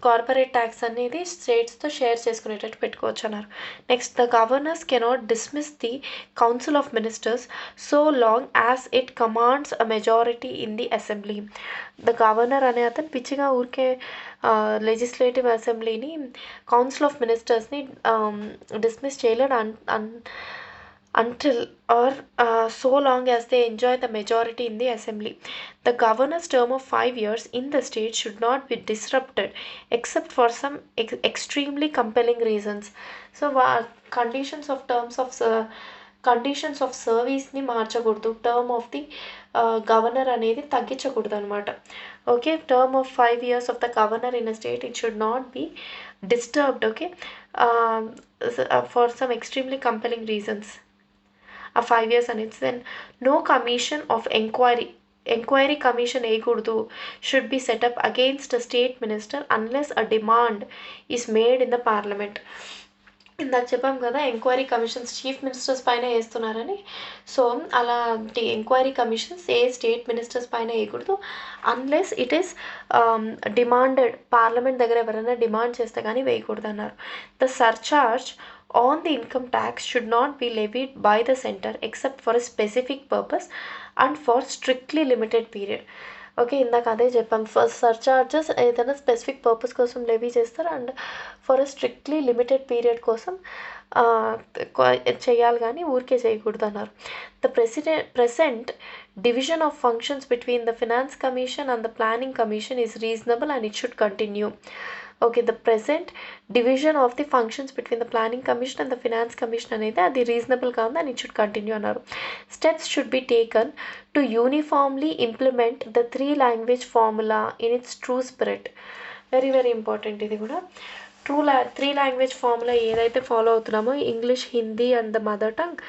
Corporate tax అనేది స్టేట్స్తో share చేసుకునేటట్టు పెట్టుకోవచ్చు అన్నారు. Next, the governors cannot dismiss the council of ministers so long as it commands a majority in the assembly. The governor అనే అతను పిచ్చిగా ఊరికే legislative అసెంబ్లీని, కౌన్సిల్ ఆఫ్ మినిస్టర్స్ని డిస్మిస్ చేయలేడు until or so long as they enjoy the majority in the assembly. The governor's term of 5 years in the state should not be disrupted except for some extremely compelling reasons. So conditions of conditions of సర్వీస్ని మార్చకూడదు, term of the governor అనేది తగ్గించకూడదు అనమాట. Okay, term of 5 years of the governor in a state it should not be disturbed. Okay, for some extremely compelling reasons ఆ 5 years అనేది. Then no commission of enquiry commission వేయకూడదు, should be set up against a state minister unless a demand is made in the parliament. ఇందాక చెప్పాం కదా enquiry commissions chief ministers పైన వేస్తున్నారని. So అలాంటి enquiry commissions ఏ state ministers పైన వేయకూడదు unless it is demanded, parliament దగ్గర ఎవరైనా డిమాండ్ చేస్తే కానీ వేయకూడదు అన్నారు. The surcharge on the income tax should not be levied by the center except for a specific purpose and for strictly limited period. Okay, ఇందాక అదే చెప్పాం, ఫస్ట్ సర్చార్జెస్ ఏదైనా స్పెసిఫిక్ పర్పస్ కోసం లెవీ చేస్తారు and for a strictly limited period కోసం చేయాలి, కానీ ఊరికే చేయకూడదు అన్నారు. The present division of functions between the finance commission and the planning commission is reasonable and it should continue. Okay, the present division of the functions between the planning commission and the finance commission అనేది అది రీజనబుల్గా ఉంది and it should continue అన్నారు. Steps should be taken to uniformly implement the 3 language formula in its true spirit. Very very important ఇది కూడా. 3 language formula ఏదైతే follow అవుతున్నామో English, Hindi and the mother tongue,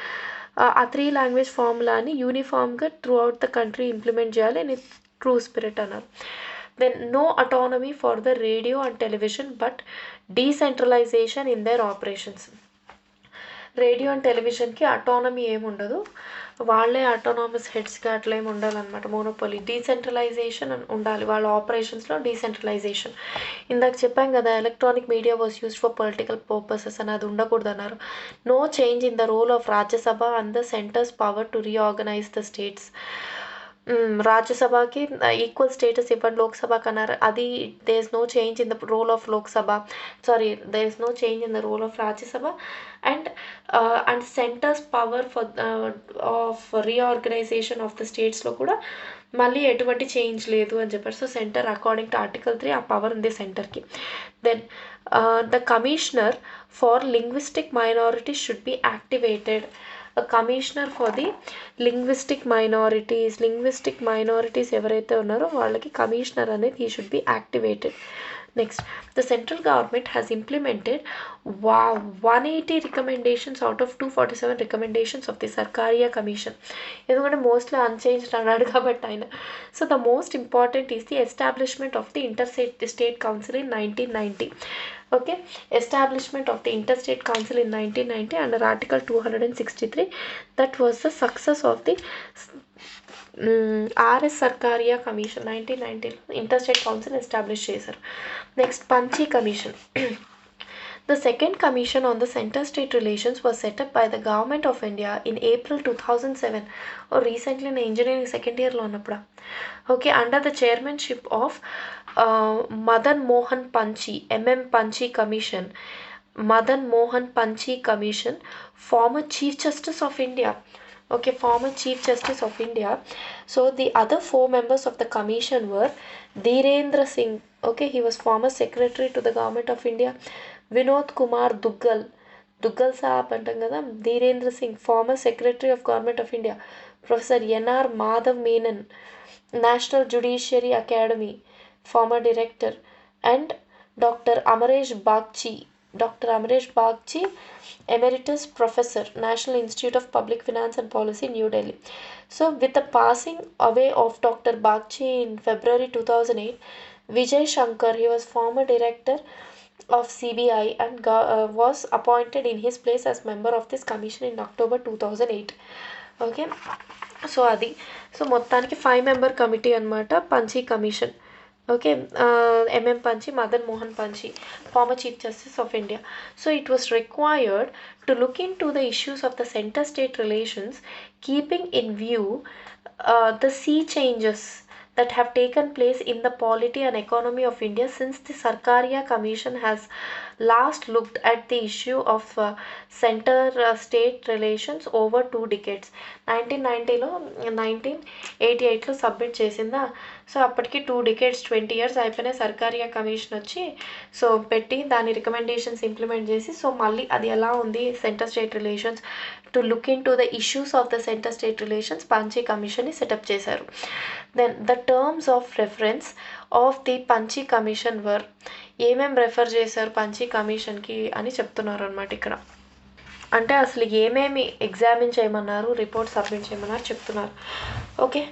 ఆ 3 language ఫార్ములాని యూనిఫామ్గా throughout the country implement చేయాలి in its true spirit అన్నారు. Then no autonomy for the radio and television but decentralisation in their operations. Radio and టెలివిజన్కి autonomy ఏమి ఉండదు, వాళ్ళే autonomous హెడ్స్గా అట్లా ఏమి ఉండాలన్నమాట, మోనోపోలీ. డీసెంట్రలైజేషన్ ఉండాలి వాళ్ళ ఆపరేషన్స్లో, డీసెంట్రలైజేషన్. ఇందాక చెప్పాం కదా electronic media was used for political purposes అని, అది ఉండకూడదు అన్నారు. No change in the role of Rajya Sabha and the centre's power to reorganise the states. రాజ్యసభకి ఈక్వల్ స్టేటస్ ఇవ్వండి లోక్సభకి అన్నారు, అది there is no change in the role of Lok Sabha, sorry there is no change in the role of Rajya Sabha and centre's power for of reorganisation of the స్టేట్స్లో కూడా మళ్ళీ ఎటువంటి change లేదు అని చెప్పారు. So centre according to article 3 ఆ power ఉంది సెంటర్కి. Then the commissioner for linguistic minorities should be activated. Commissioner for the linguistic minorities ఎవరైతే ఉన్నారో వాళ్ళకి కమిషనర్ అనేది ఈ should be activated. Next, the central government has implemented 180 recommendations out of 247 recommendations of the Sarkaria commission. ఎందుకంటే mostly unchanged అన్నాడు కాబట్టి ఆయన. So the most important is the establishment of the state council in 1990. Okay, establishment of the interstate council in 1990 under article 263. That was the success of the RS Sarkaria Commission. 1990 interstate council established చేశారు. Next, Panchi Commission. The second commission on the center-state relations was set up by the government of India in April 2007. Or recently in engineering second year lo unnappuda. Okay, under the chairmanship of Madan Mohan Panchi, MM Panchi Commission. Madan Mohan Panchi Commission, former Chief Justice of India. Okay, former Chief Justice of India. So the other 4 members of the commission were Dhirendra Singh. Okay, he was former secretary to the government of India. Vinod Kumar Duggal, Duggal saab అంటాం కదా, Dhirendra Singh, former secretary of government of India, professor N R Madhav Menon, national judiciary academy former director, and Dr. Amaresh Bagchi, Dr. Amaresh Bagchi, Emeritus Professor, National Institute of Public Finance and Policy, New Delhi. So, with the passing away of Dr. Bagchi in February 2008, Vijay Shankar, he was former director of CBI and was appointed in his place as member of this commission in October 2008. Okay, so అది so మొత్తానికి 5-member committee అనమాట Punchhi commission. Okay, MM పంచి, మదన్ మోహన్ పంచి, former chief justice of India. So it was required to look into the issues of the centre state relations, keeping in view the sea changes that have taken place in the polity and economy of India since the Sarkaria Commission has last looked at the issue of center state relations over 2 decades. 1990లో 1988లో submit చేసిందా. So అప్పటికి 2 decades 20 years అయిపోయినాయి. Sarkaria commission వచ్చి so పెట్టి దాని recommendations implement చేసి so మళ్ళీ అది ఎలా ఉంది centre state relations to look into the issues of the centre state relations Punchhi కమిషన్ని సెటప్ చేశారు. Then the terms of reference of the Punchhi commission were, ఏమేం రెఫర్ చేశారు పంచీ కమిషన్కి అని చెప్తున్నారు అనమాట ఇక్కడ. అంటే అసలు ఏమేమి ఎగ్జామిన్ చేయమన్నారు, రిపోర్ట్ సబ్మిట్ చేయమన్నారు చెప్తున్నారు. Okay,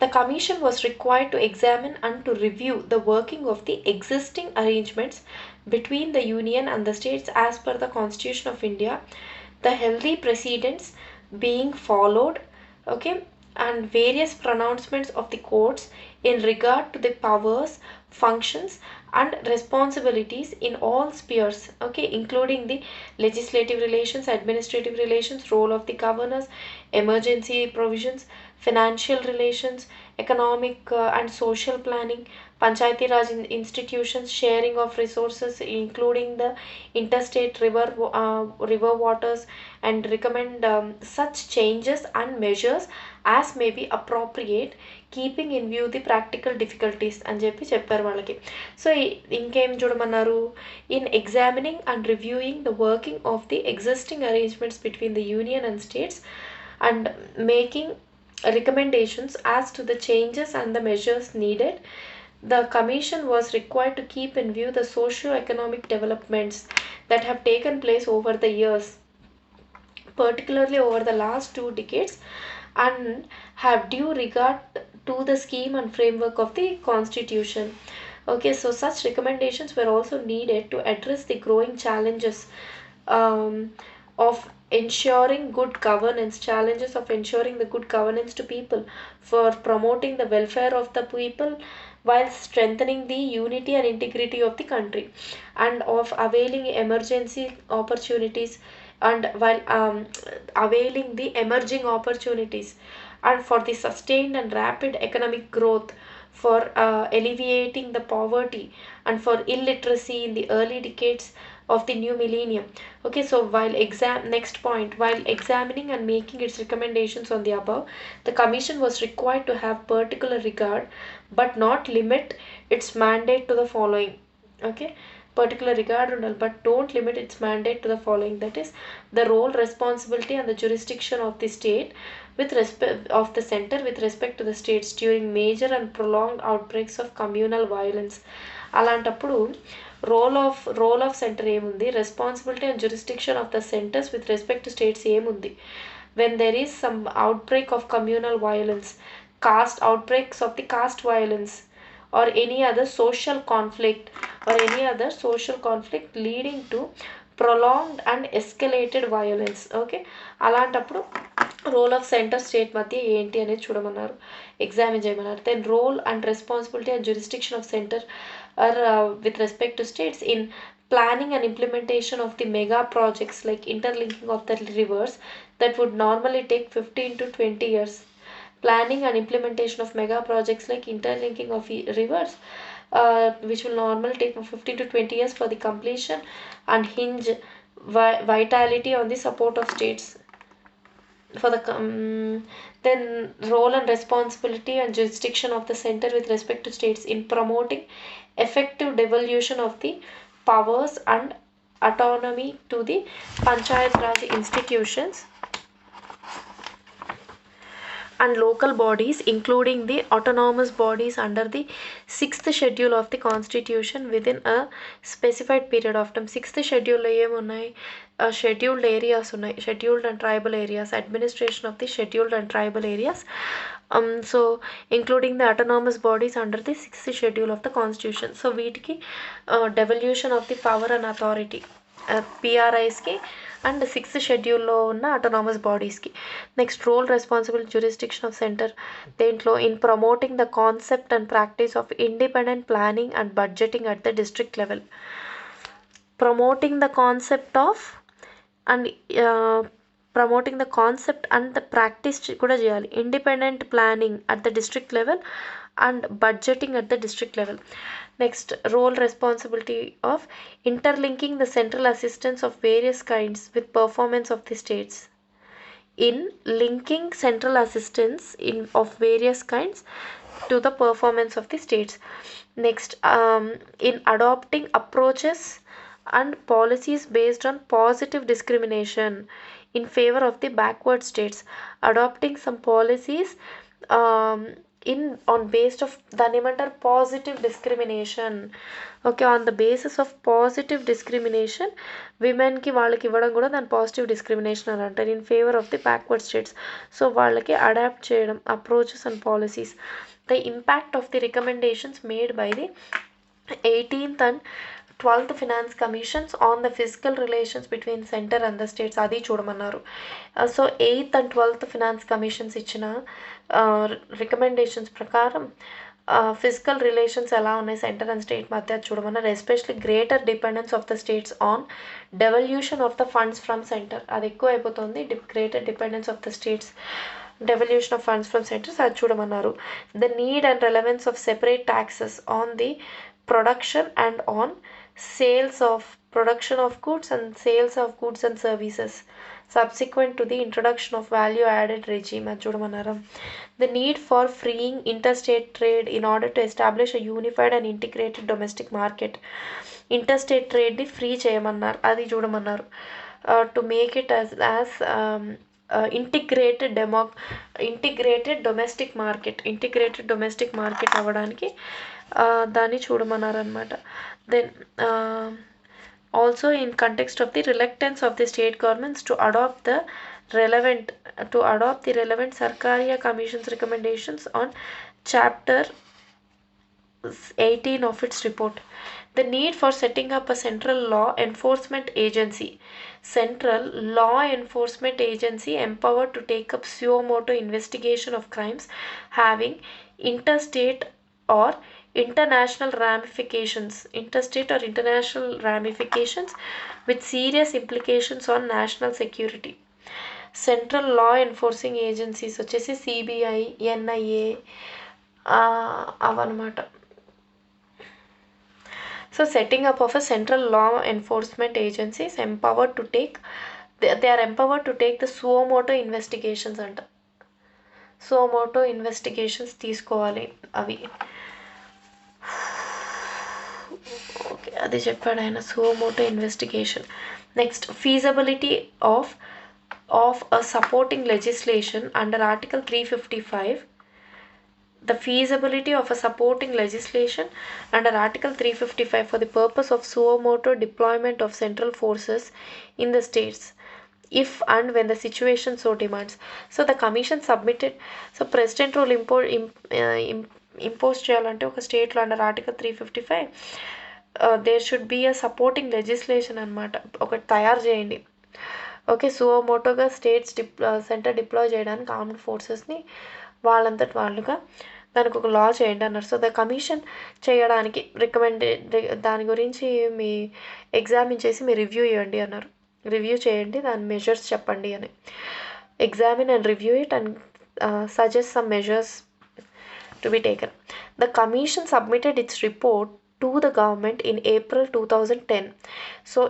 the commission was required to examine and to review the working of the existing arrangements between the union and the states as per the Constitution of India, the healthy precedents being followed, okay, and various pronouncements of the courts in regard to the powers, functions and responsibilities in all spheres, okay, including the legislative relations, administrative relations, role of the governors, emergency provisions, financial relations, economic and social planning, Panchayati Raj institutions, sharing of resources including the interstate river waters, and recommend such changes and measures as may be appropriate, keeping in view the practical difficulties అని చెప్పారు వాళ్ళకి. So ఇంకేం చూడమన్నారు, in examining and reviewing the working of the existing arrangements between the union and states and making recommendations as to the changes and the measures needed. The commission was required to keep in view the socio-economic developments that have taken place over the years, particularly over the last 2 decades, and have due regard to the scheme and framework of the constitution. Okay, so such recommendations were also needed to address the growing challenges of ensuring good governance, challenges of ensuring the good governance to people, for promoting the welfare of the people while strengthening the unity and integrity of the country, and of availing emergency opportunities, and while availing the emerging opportunities, and for the sustained and rapid economic growth, for alleviating the poverty and for illiteracy in the early decades of the new millennium. Okay, so next point, while examining and making its recommendations on the above, the commission was required to have particular regard but not limit its mandate to the following. Okay, particular regard but don't limit its mandate to the following, that is the role, responsibility and the jurisdiction of the state with respect of the center with respect to the states during major and prolonged outbreaks of communal violence. అలాంటప్పుడు role of centre ఏముంది, responsibility and jurisdiction of the centre's with respect to states ఏముంది, when there is some outbreak of communal violence, outbreaks of the caste violence, or any other social conflict leading to prolonged and escalated violence. Okay, అలాంటప్పుడు role of centre state మధ్య ఏంటి అనేది చూడమన్నారు, examine చేయమన్నారు. Then role and responsibility and jurisdiction of centre are with respect to states in planning and implementation of the mega projects like interlinking of the rivers that would normally take 15 to 20 years. Planning and implementation of mega projects like interlinking of rivers which will normally take 15 to 20 years for the completion and hinge vitality on the support of states for the then role and responsibility and jurisdiction of the center with respect to states in promoting effective devolution of the powers and autonomy to the Panchayat Raj institutions and local bodies, including the autonomous bodies under the 6th schedule of the constitution within a specified period of time. 6th schedule ఏమున్నాయి, scheduled areas ఉన్నాయి, scheduled and tribal areas, administration of the scheduled and tribal areas. So including the autonomous bodies under the 6th schedule of the constitution. So వీటికి devolution of the power and authority, PRIస్కి and 6th షెడ్యూల్లో ఉన్న autonomous బాడీస్కి. Next role responsible jurisdiction of centre దేంట్లో in promoting the concept and practice of independent planning and budgeting at the district level. Promoting the concept of and promoting the concept and the practice కూడా చేయాలి. Independent planning at the district level and budgeting at the district level. Next, role responsibility of interlinking the central assistance of various kinds with performance of the states. In linking central assistance of various kinds to the performance of the states. Next, in adopting approaches and policies based on positive discrimination in favor of the backward states. Adopting some policies on based of దాన్ని ఏమంటారు, positive discrimination. Okay, on the basis of positive discrimination విమెన్కి వాళ్ళకి ఇవ్వడం కూడా దాని positive discrimination అని అంటారు. In favour of the backward states. So వాళ్ళకి అడాప్ట్ చేయడం approaches and policies. The impact of the recommendations made by the 18th and 12th finance commissions on the physical relations between centre and the states, అది చూడమన్నారు. So 8th and 12th finance commissions ఇచ్చిన recommendations ప్రకారం physical relations ఎలా ఉన్నాయి centre and state మధ్య చూడమన్నారు. Especially greater dependence of the states on devolution of the funds from centre, అది ఎక్కువ అయిపోతుంది. Greater dependence of the states devolution of funds from centres, అది చూడమన్నారు. The need and relevance of separate taxes on the production and on sales of production of goods and sales of goods and services subsequent to the introduction of value added regime, అది చూడమన్నారు. The need for freeing interstate trade in order to establish a unified and integrated domestic market. interstate trade ని free చేయమన్నారు, అది చూడమన్నారు. To make it as integrated domestic market అవ్వడానికి దాన్ని చూడమన్నారు అనమాట. Then also in context of the reluctance of the state governments to adapt the relevant Sarkaria Commission's recommendations on Chapter 18 of its report. The need for setting up a central law enforcement agency empowered to take up suo motu investigation of crimes having interstate or international ramifications with serious implications on national security. Central law enforcing agencies వచ్చేసి CBI, NIA అవన్నమాట. So setting up of a central law enforcement agencies they are empowered to take the suo motu investigations అంట. suo motu investigations తీసుకోవాలి అవి. Okay, అది చెప్పాడు ఆయన, suo motu investigation. Next, feasibility of a supporting legislation under Article 355. The feasibility of a supporting legislation under Article 355 for the purpose of suo motu deployment of central forces in the states, if and when the situation so demands. So the commission submitted, so president rule impose చేయాలంటే ఒక స్టేట్లో under article 355 there should be a supporting legislation అనమాట, ఒకటి తయారు చేయండి. Okay, suo మోటోగా states centre deploy చేయడానికి armed ఫోర్సెస్ని వాళ్ళంతటి వాళ్ళుగా దానికి ఒక లా చేయండి అన్నారు. సో ద కమిషన్ చేయడానికి దాని గురించి మీ ఎగ్జామిన్ చేసి మీరు రివ్యూ చేయండి అన్నారు. రివ్యూ చేయండి, దాని మెజర్స్ చెప్పండి అని. Examine and review it and suggest some measures to be taken. The commission submitted its report to the government in April 2010. So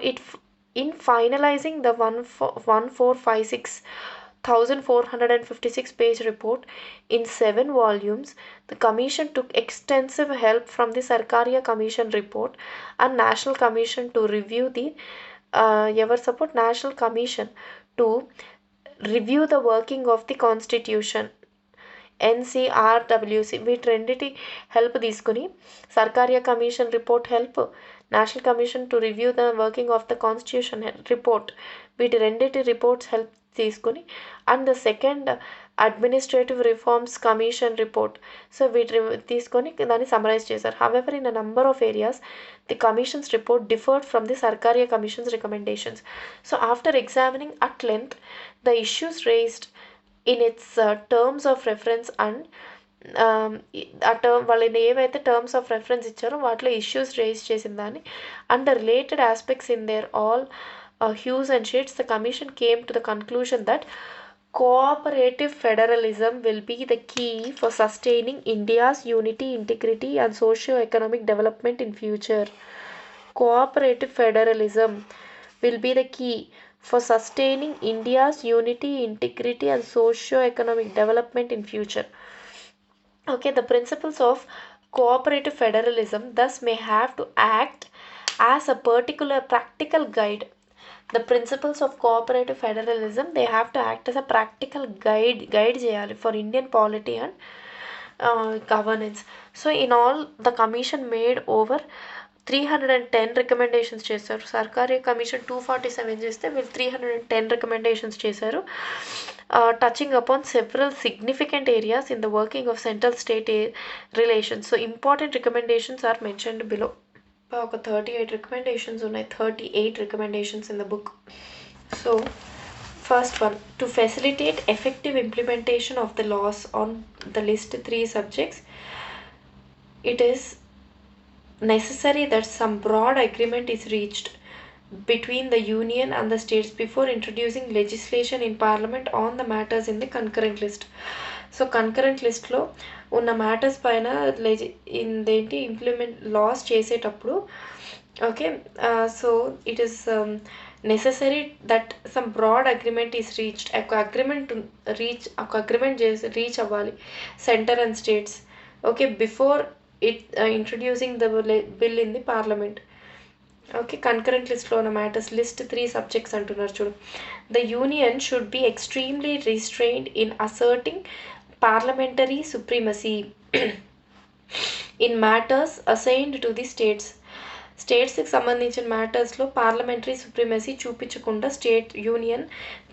in finalizing the 1456 page report in 7 volumes, the commission took extensive help from the Sarkaria Commission report and National Commission to review the ఎవరు support? National commission to review the working of the constitution, NCRWC. వీటి రెండిటి help తీసుకుని, Sarkaria commission report help, national commission to review the working of the constitution report, వీటి రెండిటి reports help తీసుకుని, and the second administrative reforms commission report. So వీటి తీసుకొని దాన్ని summarise చేశారు. However in a number of areas the commission's report differed from the Sarkaria commission's recommendations. So after examining at length the issues raised in its terms of reference and ఆ term వాళ్ళని ఏవైతే terms of reference ఇచ్చారో వాటిలో issues raise చేసిన దాన్ని and the related aspects in there all hues and shades, the commission came to the conclusion that cooperative federalism will be the key for sustaining India's unity, integrity and socio-economic development in future. Cooperative federalism will be the key for sustaining India's unity, integrity and socio-economic development in future. Okay, the principles of cooperative federalism thus may have to act as a particular practical guide. The principles of cooperative federalism, they have to act as a practical guide cheyali for Indian polity and governance. So in all, the commission made over 310 recommendations చేశారు. సర్కారీ commission 247 చేస్తే వీళ్ళు 310 recommendations చేశారు, touching upon several significant areas in the working of central state relations. So important recommendations are mentioned below. ఒక 38 recommendations ఉన్నాయి, 38 recommendations in the book. So first one, to facilitate effective implementation of the laws on the list 3 subjects, it is necessary that some broad agreement is reached between the union and the states before introducing legislation in parliament on the matters in the concurrent list. So concurrent లిస్ట్లో ఉన్న matters పైన ఇదేంటి implement laws చేసేటప్పుడు, okay, so it is necessary that some broad agreement is reached. ఒక agreement reach అవ్వాలి centre and states, okay, before it introducing the bill in the parliament. Okay, concurrent లిస్ట్లో ఉన్న matters list 3 subjects అంటున్నారు చూడు. The union should be extremely restrained in asserting parliamentary supremacy in matters assigned to the states. స్టేట్స్కి సంబంధించిన మ్యాటర్స్లో parliamentary supremacy చూపించకుండా state union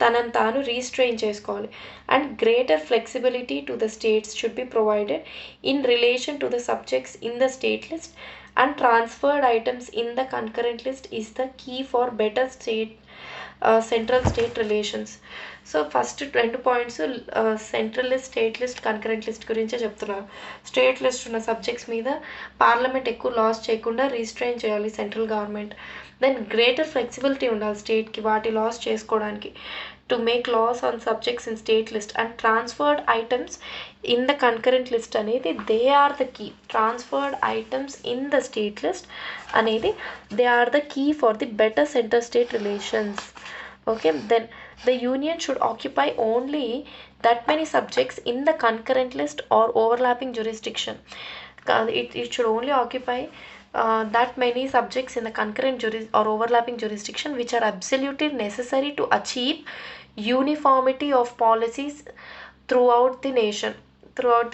తనను తాను రీస్ట్రెయిన్ చేసుకోవాలి. And greater flexibility to the states should be provided in relation to the subjects in the state list and transferred items in the concurrent list is the key for better state central state relations. So first 2 points central list, state list, concurrent list గురించే చెప్తున్నారు. State list ఉన్న subjects మీద parliament ఎక్కువ laws చేయకుండా రీస్ట్రెయిన్ చేయాలి central government. Then greater flexibility ఉండాలి స్టేట్కి వాటి లాస్ చేసుకోవడానికి, to make laws on subjects in state list. And transferred items in the concurrent list అనేది they are the key. Transferred items in the state list అనేది they are the key for the better centre state relations. Okay, then the union should occupy only that many subjects in the concurrent list or overlapping jurisdiction. It should only occupy that many subjects in the concurrent or overlapping jurisdiction which are absolutely necessary to achieve uniformity of policies throughout the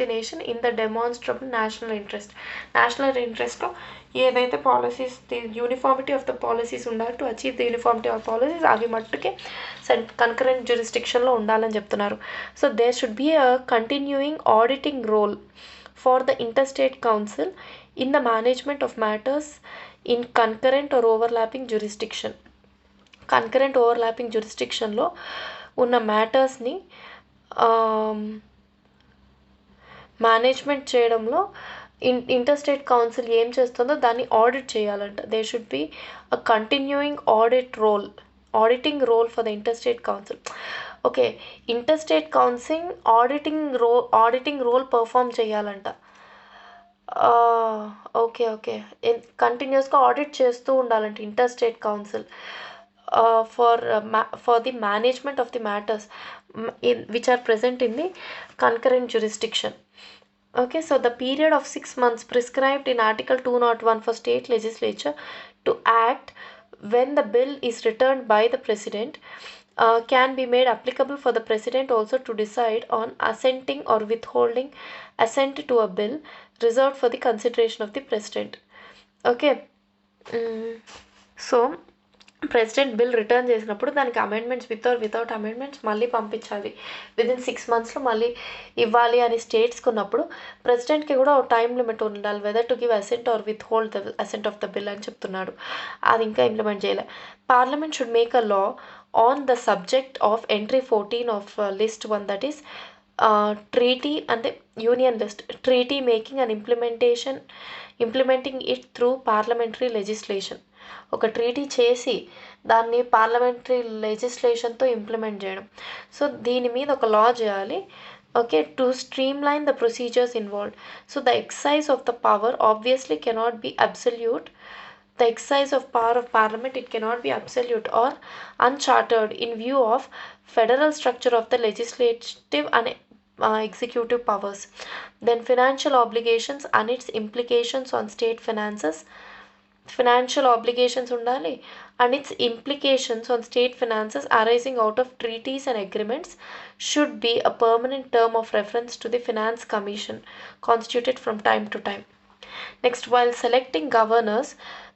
nation in the demonstrable national interest. National interestలో ఏదైతే policies the uniformity of the policies ఉండాలి, to achieve the uniformity of policies అవి మట్టుకే concurrent జ్యూరిస్డిక్షన్లో ఉండాలని చెప్తున్నారు. So there should be a continuing auditing role for the interstate council in the management of matters in concurrent or overlapping jurisdiction. Concurrent overlapping జ్యూరిస్డిక్షన్లో ఉన్న మ్యాటర్స్ని management చేయడంలో interstate council ఏం చేస్తుందో దాన్ని ఆడిట్ చేయాలంట. They should be a continuing auditing role for the interstate council. Okay, interstate council auditing role perform చేయాలంట. Okay కంటిన్యూస్గా ఆడిట్ చేస్తూ ఉండాలంట interstate council for the management of the matters which are present in the concurrent jurisdiction. Okay, so the period of 6 months prescribed in Article 201 for state legislature to act when the bill is returned by the president, can be made applicable for the president also to decide on assenting or withholding assent to a bill reserved for the consideration of the president. Okay. So president bill return చేసినప్పుడు దానికి amendments without amendments మళ్ళీ పంపించాలి. Within 6 monthsలో మళ్ళీ ఇవ్వాలి అని స్టేట్స్కి ఉన్నప్పుడు ప్రెసిడెంట్కి కూడా ఒక టైం లిమిట్ ఉండాలి, whether to give assent or withhold the assent of the bill అని చెప్తున్నాడు. అది ఇంకా ఇంప్లిమెంట్ చేయలే. Parliament should make a law on the subject of entry 14 of list 1, that is treaty అంటే union list, treaty making and implementing it through parliamentary legislation. ఒక treaty చేసి దాన్ని parliamentary లెజిస్లేషన్తో ఇంప్లిమెంట్ చేయడం. సో దీని మీద ఒక లా చేయాలి. Okay, to stream line the procedures involved. So the excise of the power obviously cannot be absolute. The exercise of power of parliament, it cannot be absolute or unchartered in view of federal structure of the legislative and executive powers. Then financial obligations and its implications on state finances. Financial obligations undali and its implications on state finances arising out of treaties and agreements should be a permanent term of reference to the finance commission constituted from time to time. Next, while selecting governors,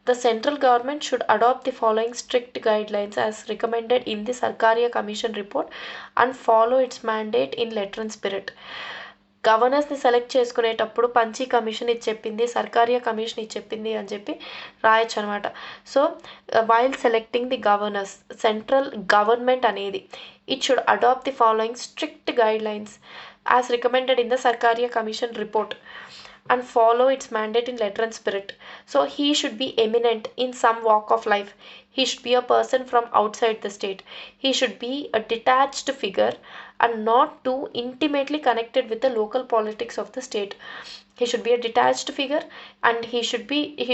the central government should adopt the following strict guidelines as recommended in the Sarkaria Commission report and follow its mandate in letter and spirit. గవర్నర్స్ని select చేసుకునేటప్పుడు Punchhi commission ఇది చెప్పింది, Sarkaria commission ఇది చెప్పింది అని చెప్పి రాయొచ్చు అనమాట. So while selecting the governors, central government అనేది it should adopt the following strict guidelines as recommended in the Sarkaria commission report and follow its mandate in letter and spirit. So he should be eminent in some walk of life. He should be a person from outside the state. He should be a detached figure and not too intimately connected with the local politics of the state. He should be a detached figure and he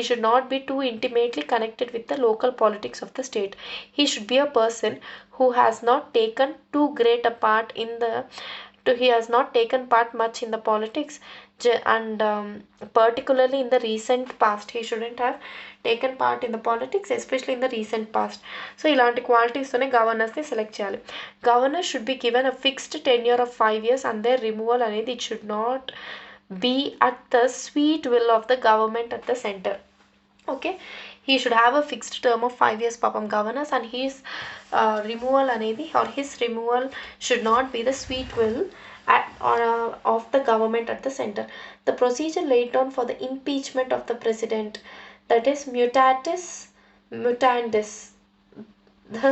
should not be too intimately connected with the local politics of the state. He should be a person who has not taken too great a part in the he has not taken part much in the politics and particularly in the recent past. He shouldn't have taken part in the politics, especially in the recent past. So ilanti qualities tone governors ni select cheyali. Governors should be given a fixed tenure of 5 years and their removal anedi it should not be at the sweet will of the government at the center. Okay, he should have a fixed term of 5 years papam governors, and his removal anedi or his removal should not be the sweet will of the government at the center. The procedure laid down for the impeachment of the president, that is mutatis mutandis. The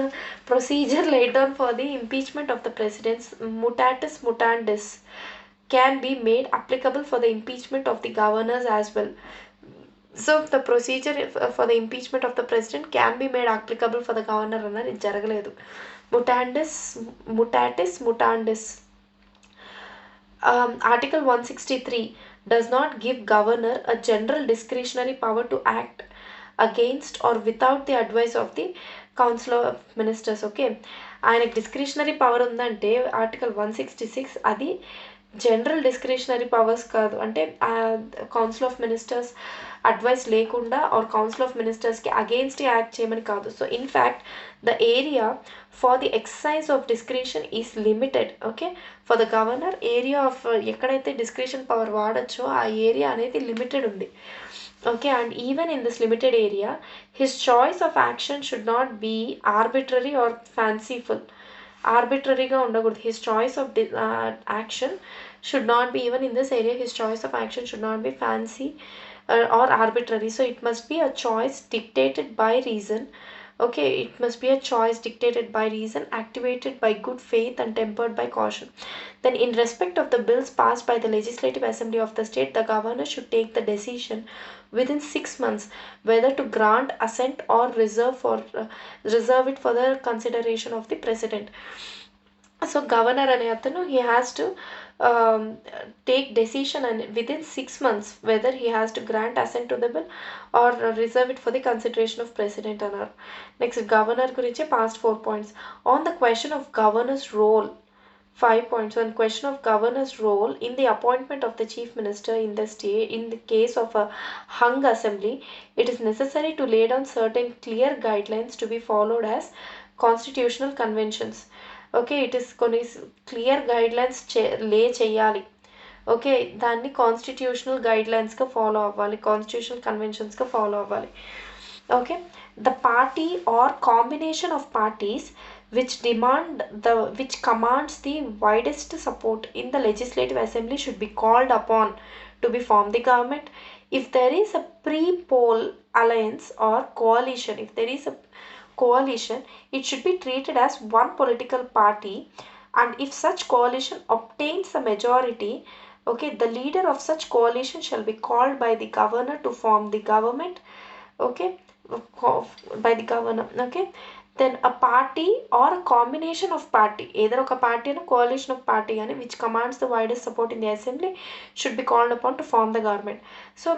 procedure laid down for the impeachment of the president's mutatis mutandis can be made applicable for the impeachment of the governors as well. So the procedure for the impeachment of the president can be made applicable for the governor అన్నది జరగలేదు. mutatis mutandis. Article 163 does not give governor a general discretionary power to act against or without the advice of the council of ministers. Okay, ఆయనకు discretionary power ఉందంటే article 166 అది general discretionary powers కాదు, అంటే council of ministers advice లేకుండా or council of మినిస్టర్స్కి against act చేయమని కాదు. So in fact the area for the exercise of discretion is limited. Okay, for the governor area of ఎక్కడైతే discretion power వాడచ్చో ఆ area అనేది లిమిటెడ్ ఉంది. Okay, and even in this limited area, his choice of action should not be arbitrary or fanciful. Arbitraryగా ఉండకూడదు. His choice of action should not be, even in this area, his choice of action should not be fancy or arbitrary. So it must be a choice dictated by reason. Okay, it must be a choice dictated by reason, activated by good faith and tempered by caution. Then in respect of the bills passed by the legislative assembly of the state, the governor should take the decision within 6 months whether to grant assent or reserve it for the consideration of the president. So governor ane atanu, he has to take decision and within 6 months whether he has to grant assent to the bill or reserve it for the consideration of president anar. Next, governor gurinche past 4 points. On the question of governor's role, 5 points. One question of governor's role in the appointment of the chief minister in the state. In the case of a hung assembly, it is necessary to lay down certain clear guidelines to be followed as constitutional conventions. Okay, it is clear guidelines lay cheyali. Okay, దాన్ని constitutional గైడ్లైన్స్గా follow అవ్వాలి, constitutional కన్వెన్షన్స్గా follow అవ్వాలి. Okay, the party or combination of parties which commands the widest support in the legislative assembly should be called upon to be form the government. If there is a pre-poll alliance or coalition, if there is a coalition, it should be treated as one political party, and if such coalition obtains a majority, okay, the leader of such coalition shall be called by the governor to form the government. Okay, by the governor. Okay, then a party or a combination of party, either oka party and a coalition of party and which commands the widest support in the assembly should be called upon to form the government. So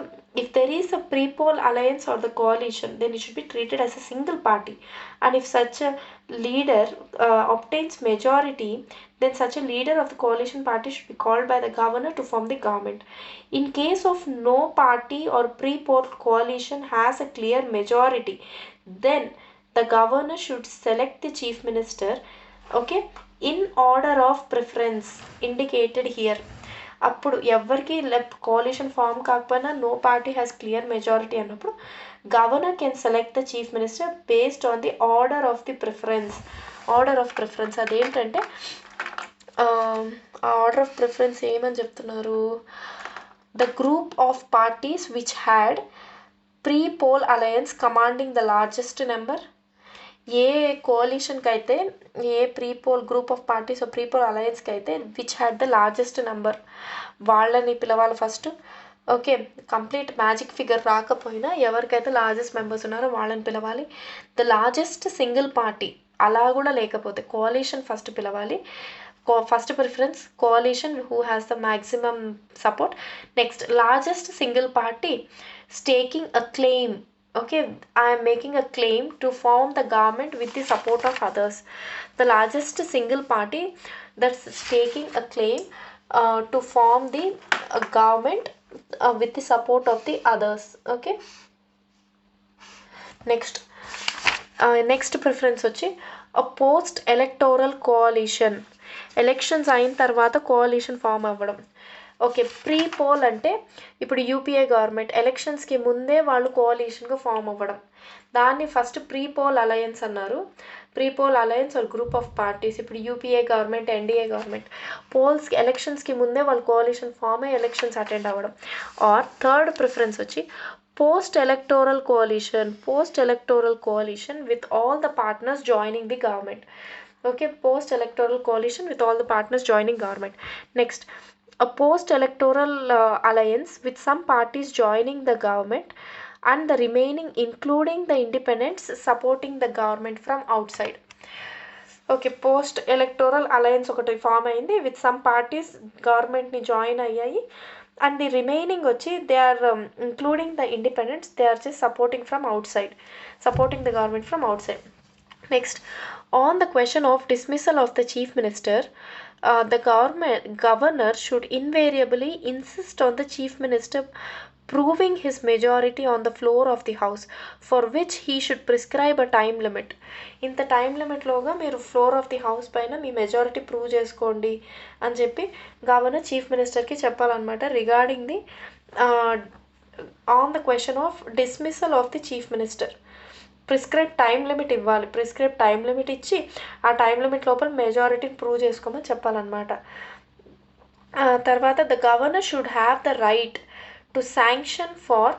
if there is a pre-poll alliance or the coalition, then it should be treated as a single party, and if such a leader obtains majority, then such a leader of the coalition party should be called by the governor to form the government. In case of no party or pre-poll coalition has a clear majority, then the governor should select the chief minister, okay, in order of preference indicated here. అప్పుడు ఎవరికి coalition form కాకపోయినా no party has clear majority అన్నప్పుడు governor can select the chief minister based on the order of the preference. Order of preference అదేంటంటే ఆ order of preference ఏమని చెప్తున్నారు, the group of parties which had pre poll alliance commanding the largest number. ఏ కోalitionకి అయితే, ఏ pre poll group of parties pre poll అలయన్స్కి అయితే which had the largest number, వాళ్ళని పిలవాలి first. Okay, complete magic figure రాకపోయినా ఎవరికైతే లార్జెస్ట్ మెంబర్స్ ఉన్నారో వాళ్ళని పిలవాలి. ద లార్జెస్ట్ సింగిల్ పార్టీ అలా కూడా లేకపోతే కోalition ఫస్ట్ పిలవాలి. First preference కోalition who has the maximum support. Next largest single party staking a claim. Okay, I am making a claim to form the government with the support of others. The largest single party that's taking a claim to form the government with the support of the others. Okay, next preference వచ్చి a post electoral coalition. Elections అయిన తర్వాత కోalition form అవ్వడం. Okay, pre poll అంటే ఇప్పుడు UPA government ఎలక్షన్స్కి ముందే వాళ్ళు కోalitionగా form అవ్వడం, దాన్ని ఫస్ట్ ప్రీ పోల్ అలయన్స్ అన్నారు. Pre poll alliance or group of parties. ఇప్పుడు యూపీఏ గవర్నమెంట్, ఎన్డీఏ గవర్నమెంట్ పోల్స్కి ఎలక్షన్స్కి ముందే వాళ్ళు కోalition ఫామ్ అయ్యి ఎలక్షన్స్ అటెండ్ అవ్వడం. ఆర్ థర్డ్ ప్రిఫరెన్స్ వచ్చి post electoral coalition. Post electoral coalition with all the partners joining the government. Okay, post electoral coalition with all the partners joining government. Next a post-electoral alliance with some parties joining the government and the remaining including the independents supporting the government from outside. Okay, post-electoral alliance ఒకటి form అయింది with some parties గవర్నమెంట్ని join అయ్యాయి, and the remaining వచ్చి they are including the independents, they are just supporting from outside, supporting the government from outside. Next, on the question of dismissal of the chief minister, the governor should invariably insist on the chief minister proving his majority on the floor of the house, for which he should prescribe a time limit. ఇంత time లిమిట్లోగా మీరు floor of the house పైన మీ majority prove చేసుకోండి అని చెప్పి governor chief మినిస్టర్కి చెప్పాలన్నమాట. Regarding the on the question of dismissal of the chief minister prescribe time limit ఇవ్వాలి. Prescribe time limit ఇచ్చి ఆ టైం లిమిట్ లోపల మెజారిటీని ప్రూవ్ చేసుకోమని చెప్పాలన్నమాట. తర్వాత the governor should have the right to sanction for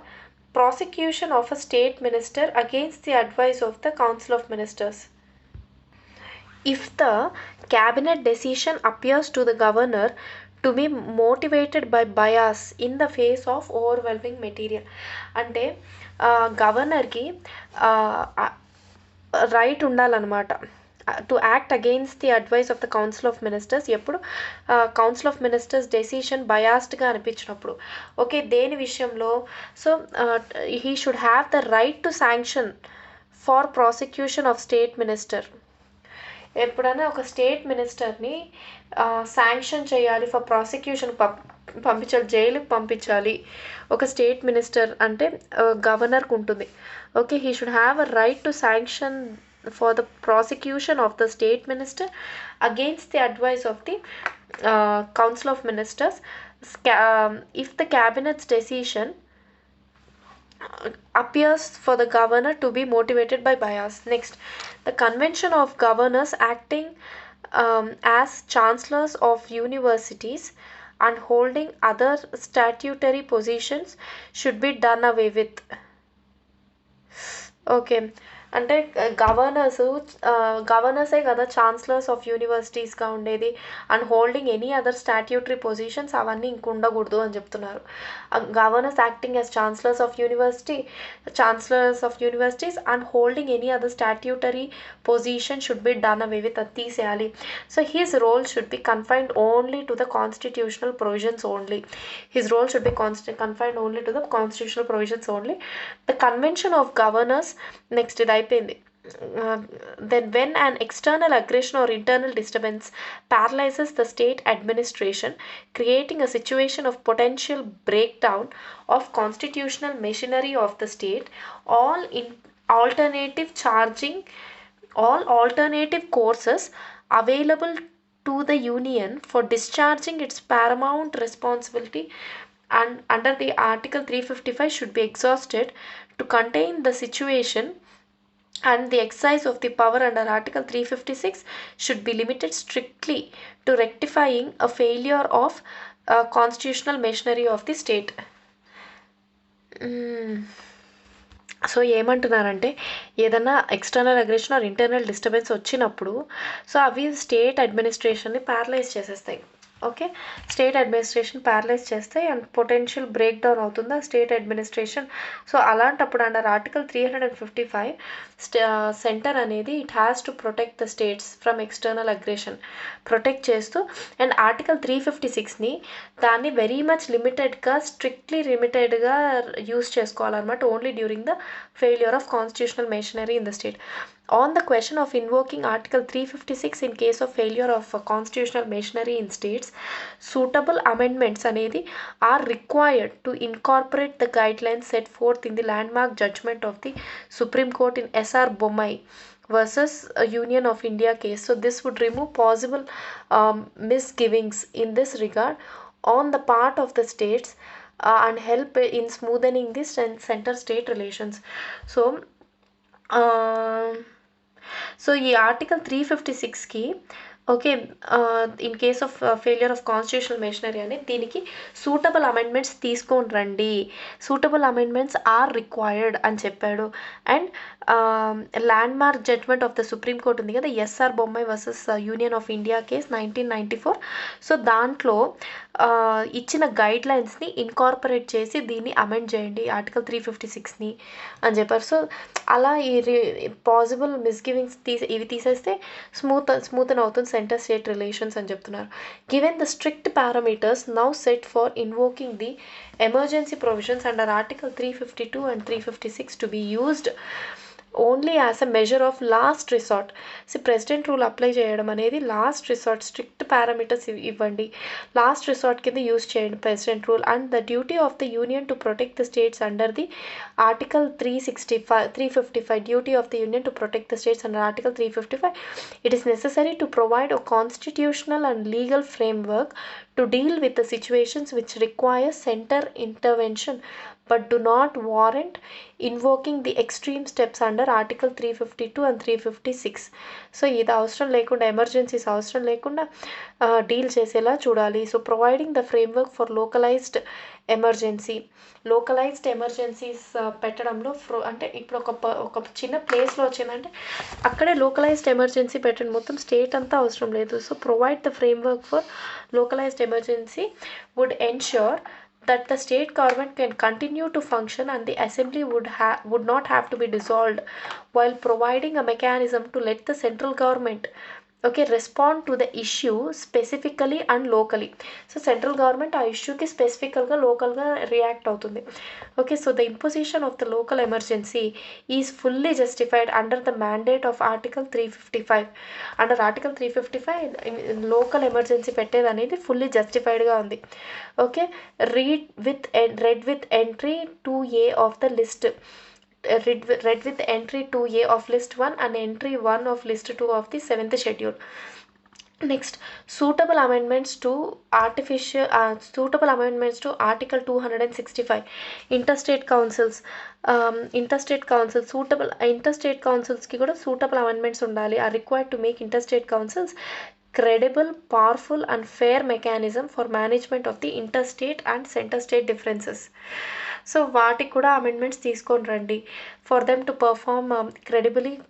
prosecution of a state minister against the advice of the council of ministers. If the cabinet decision appears to the governor to be motivated by bias in the face of overwhelming material, అంటే గవర్నర్కి right ఉండాలన్నమాట to act against the advice of the council of ministers. ఎప్పుడు council of ministers decision బయాస్డ్గా అనిపించినప్పుడు, okay, దేని విషయంలో, so he should have the right to sanction for prosecution of state minister ఎప్పుడైనా ఒక స్టేట్ మినిస్టర్ని శాంక్షన్ చేయాలి ఫర్ ప్రాసిక్యూషన్, పంపించాలి, జైలుకి పంపించాలి. ఒక స్టేట్ మినిస్టర్ అంటే గవర్నర్కి ఉంటుంది. Okay, he should have a right to sanction for the prosecution of the state minister against the advice of the council of ministers, if the cabinet's decision appears for the governor to be motivated by bias. Next, the convention of governors acting as chancellors of universities and holding other statutory positions should be done away with. Okay, అంటే గవర్నర్సే కదా chancellors of యూనివర్సిటీస్గా ఉండేది, and holding any other statutory positions అవన్నీ ఇంక ఉండకూడదు అని చెప్తున్నారు. Governors acting as chancellors of universities and holding any other statutory position should be done away with, అది తీసేయాలి. So his role should be confined only to the constitutional provisions only. The convention of governors. Next ఇది అయిపోయింది. Then when an external aggression or internal disturbance paralyzes the state administration, creating a situation of potential breakdown of constitutional machinery of the state, all alternative courses available to the union for discharging its paramount responsibility and under the Article 355 should be exhausted to contain the situation, and the exercise of the power under Article 356 should be limited strictly to rectifying a failure of constitutional machinery of the state. So ఏమంటున్నారంటే ఏదైనా external aggression or internal disturbance వచ్చినప్పుడు so అవి state అడ్మినిస్ట్రేషన్ని paralyse చేసేస్తాయి. Okay, state administration paralyse చేస్తే and potential break down అవుతుంది ఆ state administration. So అలాంటప్పుడు అండర్ Article 355 సెంటర్ అనేది it has to protect the states from external aggression protect చేస్తూ, అండ్ Article 356ని దాన్ని వెరీ మచ్ స్ట్రిక్ట్లీ లిమిటెడ్గా యూస్ చేసుకోవాలన్నమాట, only during the failure of constitutional machinery in the state. On the question of invoking Article 356 in case of failure of constitutional machinery in states, suitable amendments అనేది are required to incorporate the guidelines set forth in the landmark judgment of the Supreme Court in S.R. Bommai versus Union of India case. So this would remove possible misgivings in this regard on the part of the states and help in smoothening the center state relations. So ఈ Article 356కి okay in case of failure of constitutional machinery అని దీనికి suitable amendments తీసుకొని రండి, suitable amendments are required అని చెప్పాడు. And landmark judgment of the supreme court ఉంది కదా, S R Bommai versus union of India case 1994. So దాంట్లో ఇచ్చిన గైడ్ లైన్స్ని ఇన్కార్పొరేట్ చేసి దీన్ని అమెండ్ చేయండి Article 356ని అని చెప్పారు. సో అలా ఈ పాసిబుల్ మిస్గివింగ్స్ ఇవి తీసేస్తే స్మూతన్ అవుతుంది సెంటర్ స్టేట్ రిలేషన్స్ అని చెప్తున్నారు. Given the strict parameters now set for invoking the emergency provisions under Article 352 and 356 to be used only as a measure of last resort. So president rule apply చేయడం అనేది last resort, strict parameters ఇవ్వండి, last resort కింద use చేయండి president rule. And the duty of the union to protect the states under the Article 355 duty of the union to protect the states under Article 355 it is necessary to provide a constitutional and legal framework to deal with the situations which require center intervention but do not warrant invoking the extreme steps under Article 352 and 356. So ఇది అవసరం లేకుండా, emergencies అవసరం లేకుండా deal చేసేలా చూడాలి. So providing the framework for localised emergencies పెట్టడంలో అంటే ఇప్పుడు ఒక చిన్న ప్లేస్లో వచ్చిందంటే అక్కడే లోకలైజ్డ్ ఎమర్జెన్సీ పెట్టండి, మొత్తం స్టేట్ అంతా అవసరం లేదు. So provide the framework for localized emergency would ensure that the state government can continue to function and the assembly would not have to be dissolved, while providing a mechanism to let the central government okay, respond to the issue specifically and locally. So central government ఆ ఇష్యూకి స్పెసిఫికల్గా లోకల్గా react అవుతుంది. Okay, so the imposition of the local emergency is fully justified under the mandate of article 355. Under article 355 local emergency పెట్టేది అనేది fully జస్టిఫైడ్గా ఉంది. Okay, read with entry 2A of the list, read with entry 2A of list 1 and entry 1 of list 2 of the 7th schedule. Next, suitable amendments to article 265 interstate councils. Interstate councils ki kuda suitable amendments undali, are required to make interstate councils credible, powerful and fair mechanism for management of the interstate and center state differences. So వాటికి కూడా amendments తీసుకొని రండి. For them to perform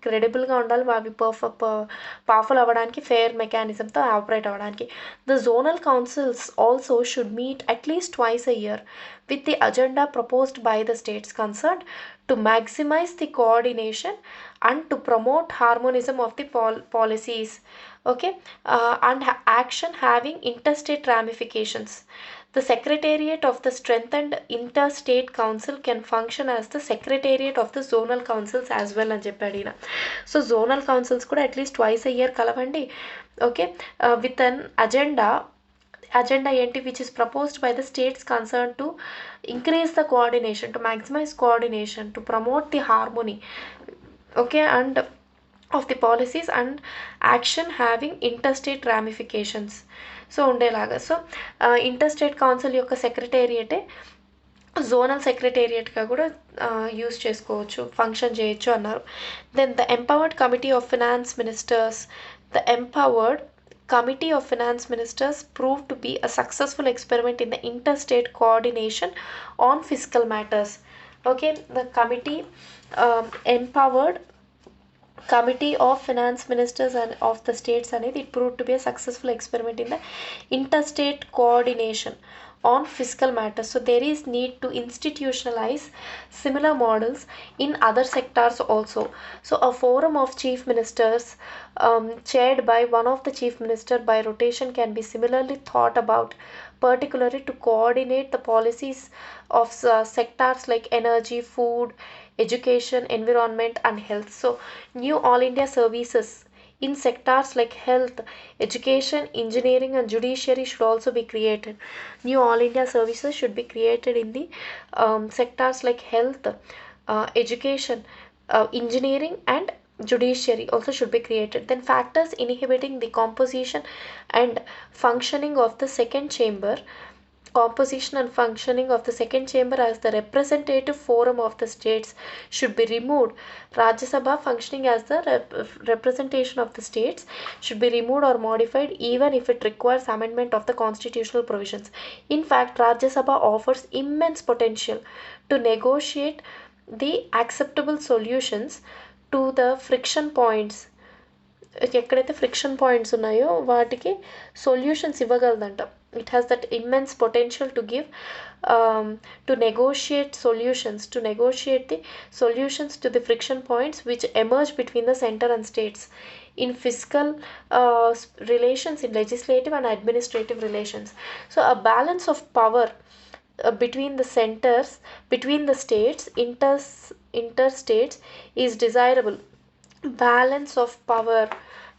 క్రెడిబుల్గా ఉండాలి, అవి powerful అవ్వడానికి, fair మెకానిజంతో operate అవ్వడానికి. The zonal councils also should meet at least twice a year with the agenda proposed by the states concerned to maximize the coordination and to promote harmonism of the policies. Okay, and action having interstate ramifications. The secretariat of the strengthened interstate council can function as the secretariat of the zonal councils as well అని చెప్పాడు ఈయన. So zonal councils కూడా at least twice a year కలవండి. Okay, with an agenda ఏంటి, which is proposed by the states concerned to increase the coordination, to maximize coordination, to promote the harmony, okay, and of the policies and action having interstate ramifications. So ఉండేలాగా. So interstate council యొక్క సెక్రటేరియటే zonal సెక్రటేరియట్గా కూడా use చేసుకోవచ్చు, function చేయొచ్చు అన్నారు. Then the empowered committee of finance ministers, the empowered Committee of Finance Ministers proved to be a successful experiment in the interstate coordination on fiscal matters. Okay, the empowered Committee of Finance Ministers and of the states అనేది it proved to be a successful experiment in the interstate coordination on fiscal matters. So there is need to institutionalize similar models in other sectors also. So a forum of chief ministers chaired by one of the chief minister by rotation can be similarly thought about, particularly to coordinate the policies of sectors like energy, food, education, environment and health. So new all India services in sectors like health, education, engineering and judiciary should also be created. New all India services should be created in the sectors like health, education, engineering and judiciary also should be created. Then factors inhibiting the composition and functioning of the second chamber as the representative forum of the states should be removed. Rajya Sabha functioning as the representation of the states should be removed or modified even if it requires amendment of the constitutional provisions. In fact, Rajya Sabha offers immense potential to negotiate the acceptable solutions to the friction points. ఎక్కడైతే friction points ఉన్నాయో వాటికి solutions ఇవ్వగలదంట. It has that immense potential to give to negotiate the solutions to the friction points which emerge between the center and states in fiscal relations, in legislative and administrative relations. So a balance of power between the states, interstates is desirable. Balance of power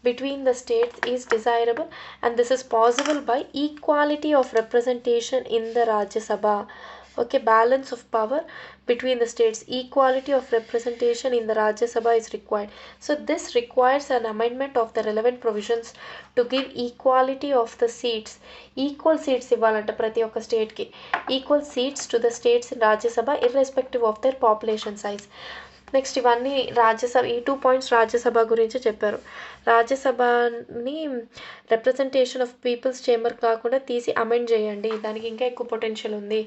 between the states is desirable and this is possible by equality of representation in the Rajya Sabha. Okay, balance of power between the states, equality of representation in the Rajya Sabha is required. So this requires an amendment of the relevant provisions to give equality of the seats. Equal seats ఇవ్వాలంట ప్రతి ఒక్క స్టేట్కి, equal seats to the states in Rajya Sabha irrespective of their population size. Next ఇవన్నీ రాజ్యసభ, ఈ 2 points Rajya Sabha గురించి చెప్పారు. రాజ్యసభని representation of peoples chamber కాకుండా తీసి amend చేయండి, దానికి ఇంకా ఎక్కువ పొటెన్షియల్ ఉంది.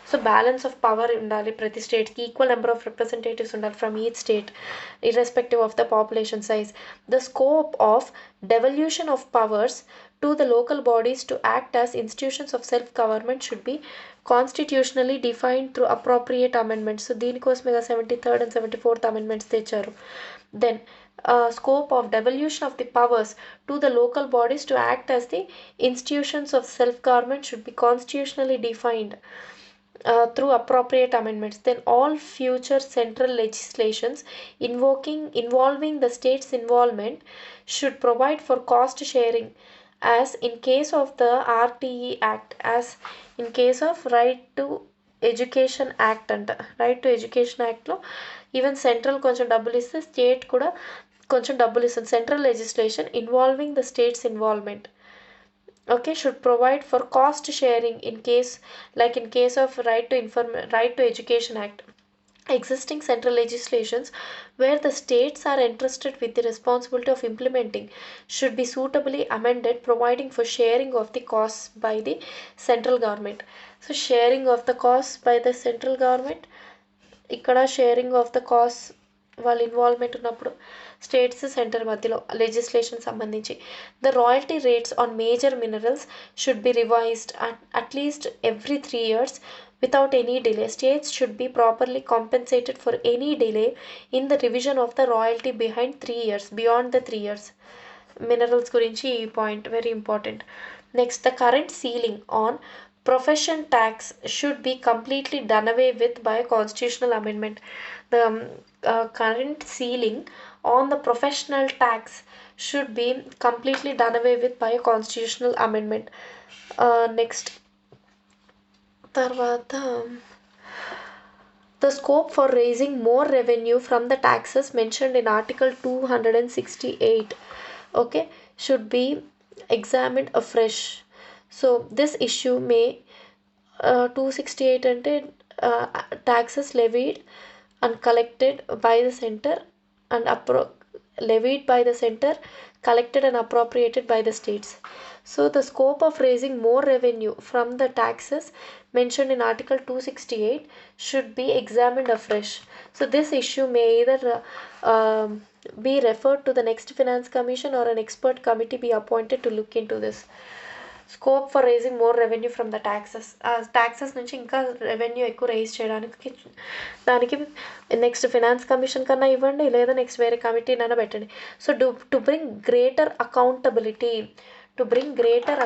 సో బ్యాలెన్స్ ఆఫ్ పవర్ ఉండాలి, ప్రతి స్టేట్కి ఈక్వల్ నెంబర్ ఆఫ్ రిప్రజెంటేటివ్స్ ఉండాలి from each state irrespective of the population size. The scope of devolution of powers to the local bodies to act as institutions of self-government should be constitutionally defined through appropriate amendments. So దీనికోసమేగా 73rd and 74th amendments తెచ్చారు. Then scope of devolution of the powers to the local bodies to act as the institutions of self-government should be constitutionally defined through appropriate amendments. Then all future central legislations involving the state's involvement should provide for cost sharing, as in case of the RTE Act, as in case of Right to Education Act అంట. Right to education యాక్ట్లో even central కొంచెం డబ్బులు ఇస్తే state కూడా కొంచెం డబ్బులు ఇస్తుంది. Central legislation involving the states involvement, okay, should provide for cost sharing in case, like in case of Right to Education Act. Existing central legislations where the states are entrusted with the responsibility of implementing should be suitably amended, providing for sharing of the costs by the central government. So sharing of the costs by the central government, ఇక్కడ sharing of the cost వాళ్ళ involvement ఉన్నప్పుడు states centre మధ్యలో legislation సంబంధించి. The royalty rates on major minerals should be revised at least every 3 years without any delay. States should be properly compensated for any delay in the revision of the royalty beyond the 3 years. Minerals గురించి ఈ point very important. Next, the current ceiling on profession tax should be completely done away with by a constitutional amendment. The current ceiling on the professional tax should be completely done away with by a constitutional amendment. Next, tarvata the scope for raising more revenue from the taxes mentioned in Article 268, okay, should be examined afresh. So this issue may 268 అంటే taxes levied and collected by the center and levied by the center, collected and appropriated by the states. So the scope of raising more revenue from the taxes mentioned in Article 268 should be examined afresh. So this issue may either be referred to the next Finance Commission or an expert committee be appointed to look into this. Scope for raising more revenue from the taxes నుంచి ఇంకా revenue ఎక్కువ rise చేయడానికి దానికి next finance commission కన్నా ఇవ్వండి, లేదా next వేరే కమిటీనైనా పెట్టండి. So to bring greater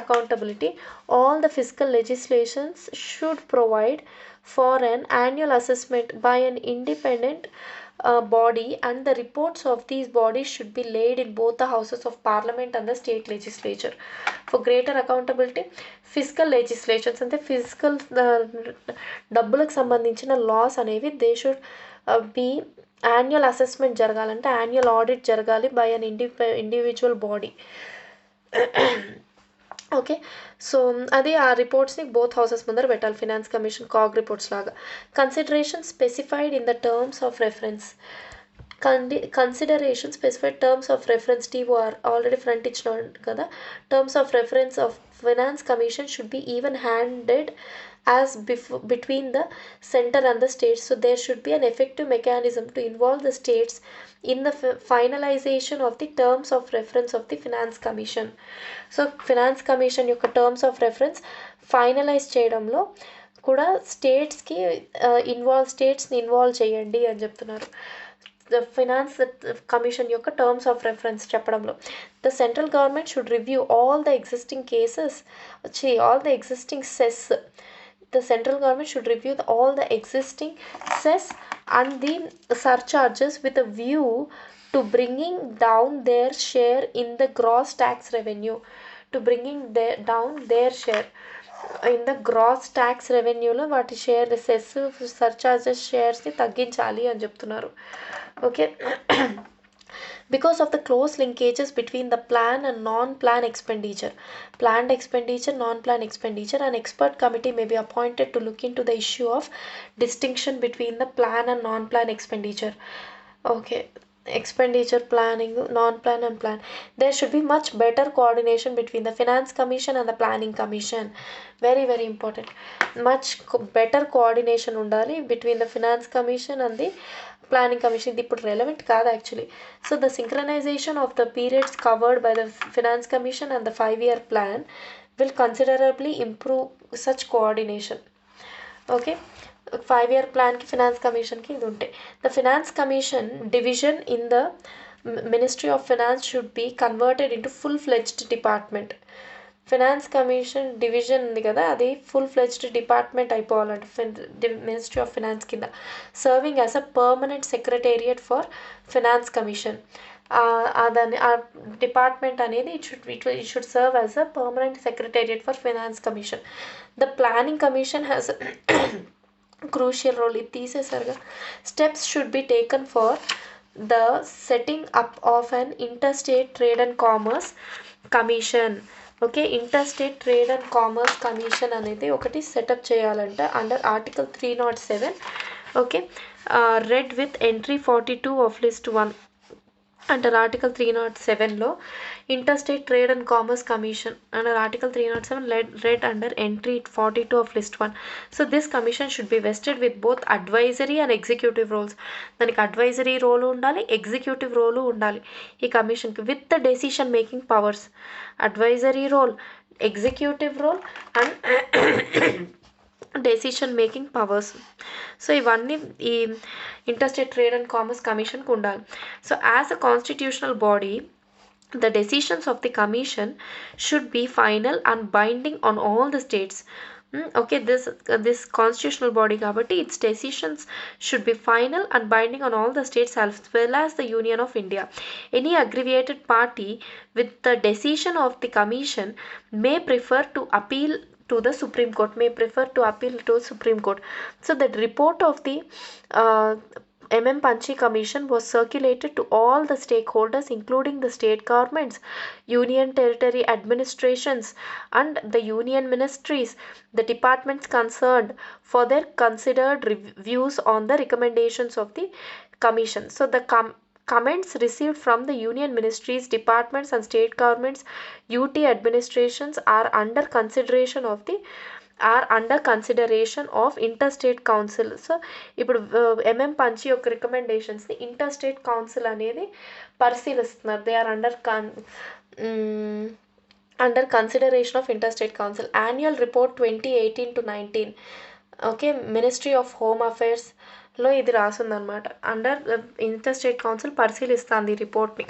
accountability all the fiscal legislations should provide for an annual assessment by an independent body, and the reports of these bodies should be laid in both the houses of parliament and the state legislature. For greater accountability, fiscal legislations అంటే physical డబ్బులకు సంబంధించిన laws అనేవి they should be annual assessment జరగాలంటే annual audit జరగాలి by an individual body. Okay, so అది ఆ రిపోర్ట్స్ని both houses ముందర పెట్టాలి, ఫినాన్స్ కమిషన్ కాగ్ రిపోర్ట్స్ లాగా. Consideration specified in the terms of reference, consideration specified terms of reference TOR already front ఇచ్చినాడు కదా. Terms of reference of finance commission should be even handed as between the center and the states. So there should be an effective mechanism to involve the states in the finalization of the terms of reference of the finance commission. So finance commission యొక్క terms of reference finalise చేయడంలో కూడా స్టేట్స్ని involve చేయండి అని చెప్తున్నారు. The finance commission యొక్క terms of reference చెప్పడంలో the central government should review all the existing cess. The central government should review all the existing cess and the surcharges with a view to bringing down their share in the gross tax revenue. Down their share in the gross tax revenue లో వాటి share cess surcharges షేర్స్ని తగ్గించాలి అని చెప్తున్నారు. Okay, because of the close linkages between the plan and non-plan expenditure. Planned expenditure, non-plan expenditure, an expert committee may be appointed to look into the issue of distinction between the plan and non-plan expenditure. Okay, expenditure planning, non-plan and plan. There should be much better coordination between the finance commission and the planning commission. Very very important. Much better coordination undali between the finance commission and the planning commission. ఇది ఇప్పుడు relevant కాదు actually. So the synchronisation of the periods covered by the finance commission and the 5-year plan will considerably improve such coordination. Okay, 5-year ప్లాన్కి finance కమిషన్కి ఇది ఉంటాయి. The finance commission division in the Ministry of Finance should be converted into full-fledged department. Finance commission division ఉంది కదా, అది full fledged department అయిపోవాలంట ministry of finance కింద, serving as a permanent secretariat for finance commission. దాన్ని ఆ డిపార్ట్మెంట్ అనేది it should serve as a permanent secretariat for finance commission. The planning commission has crucial role. ఇది తీసేసారుగా. Steps should be taken for the setting up of an interstate trade and commerce commission. Okay, interstate trade and commerce commission అనేది ఒకటి సెటప్ చేయాలంట under article 307. Okay, read with entry 42 of list 1 under article 307లో interstate trade and commerce commission under article 307 read under entry 42 of list 1. So this commission should be vested with both advisory and executive roles. దానికి advisory role ఉండాలి, executive role ఉండాలి ఈ కమిషన్కి, with the decision making powers. Advisory role, executive role and decision making powers. So ఇవన్నీ ఈ interstate trade and commerce కమిషన్కి ఉండాలి. So as a constitutional body, the decisions of the commission should be final and binding on all the states. Okay, this constitutional body kabatti its decisions should be final and binding on all the states as well as the Union of India. Any aggregated party with the decision of the commission may prefer to appeal to the Supreme Court. So the report of the M.M. Panchi Commission was circulated to all the stakeholders, including the state governments, union territory administrations, and the union ministries, the departments concerned, for their considered reviews on the recommendations of the commission. So the comments received from the union ministries, departments, and state governments, UT administrations are under consideration of interstate council. So ఇప్పుడు M M Punchhi యొక్క రికమెండేషన్స్ని interstate council అనేది పరిశీలిస్తున్నారు. They are under consideration of interstate council. Annual report 2018-19. Okay, ministry of home అఫైర్స్లో ఇది రాసిందనమాట. Under interstate council పరిశీలిస్తుంది ఈ రిపోర్ట్ని.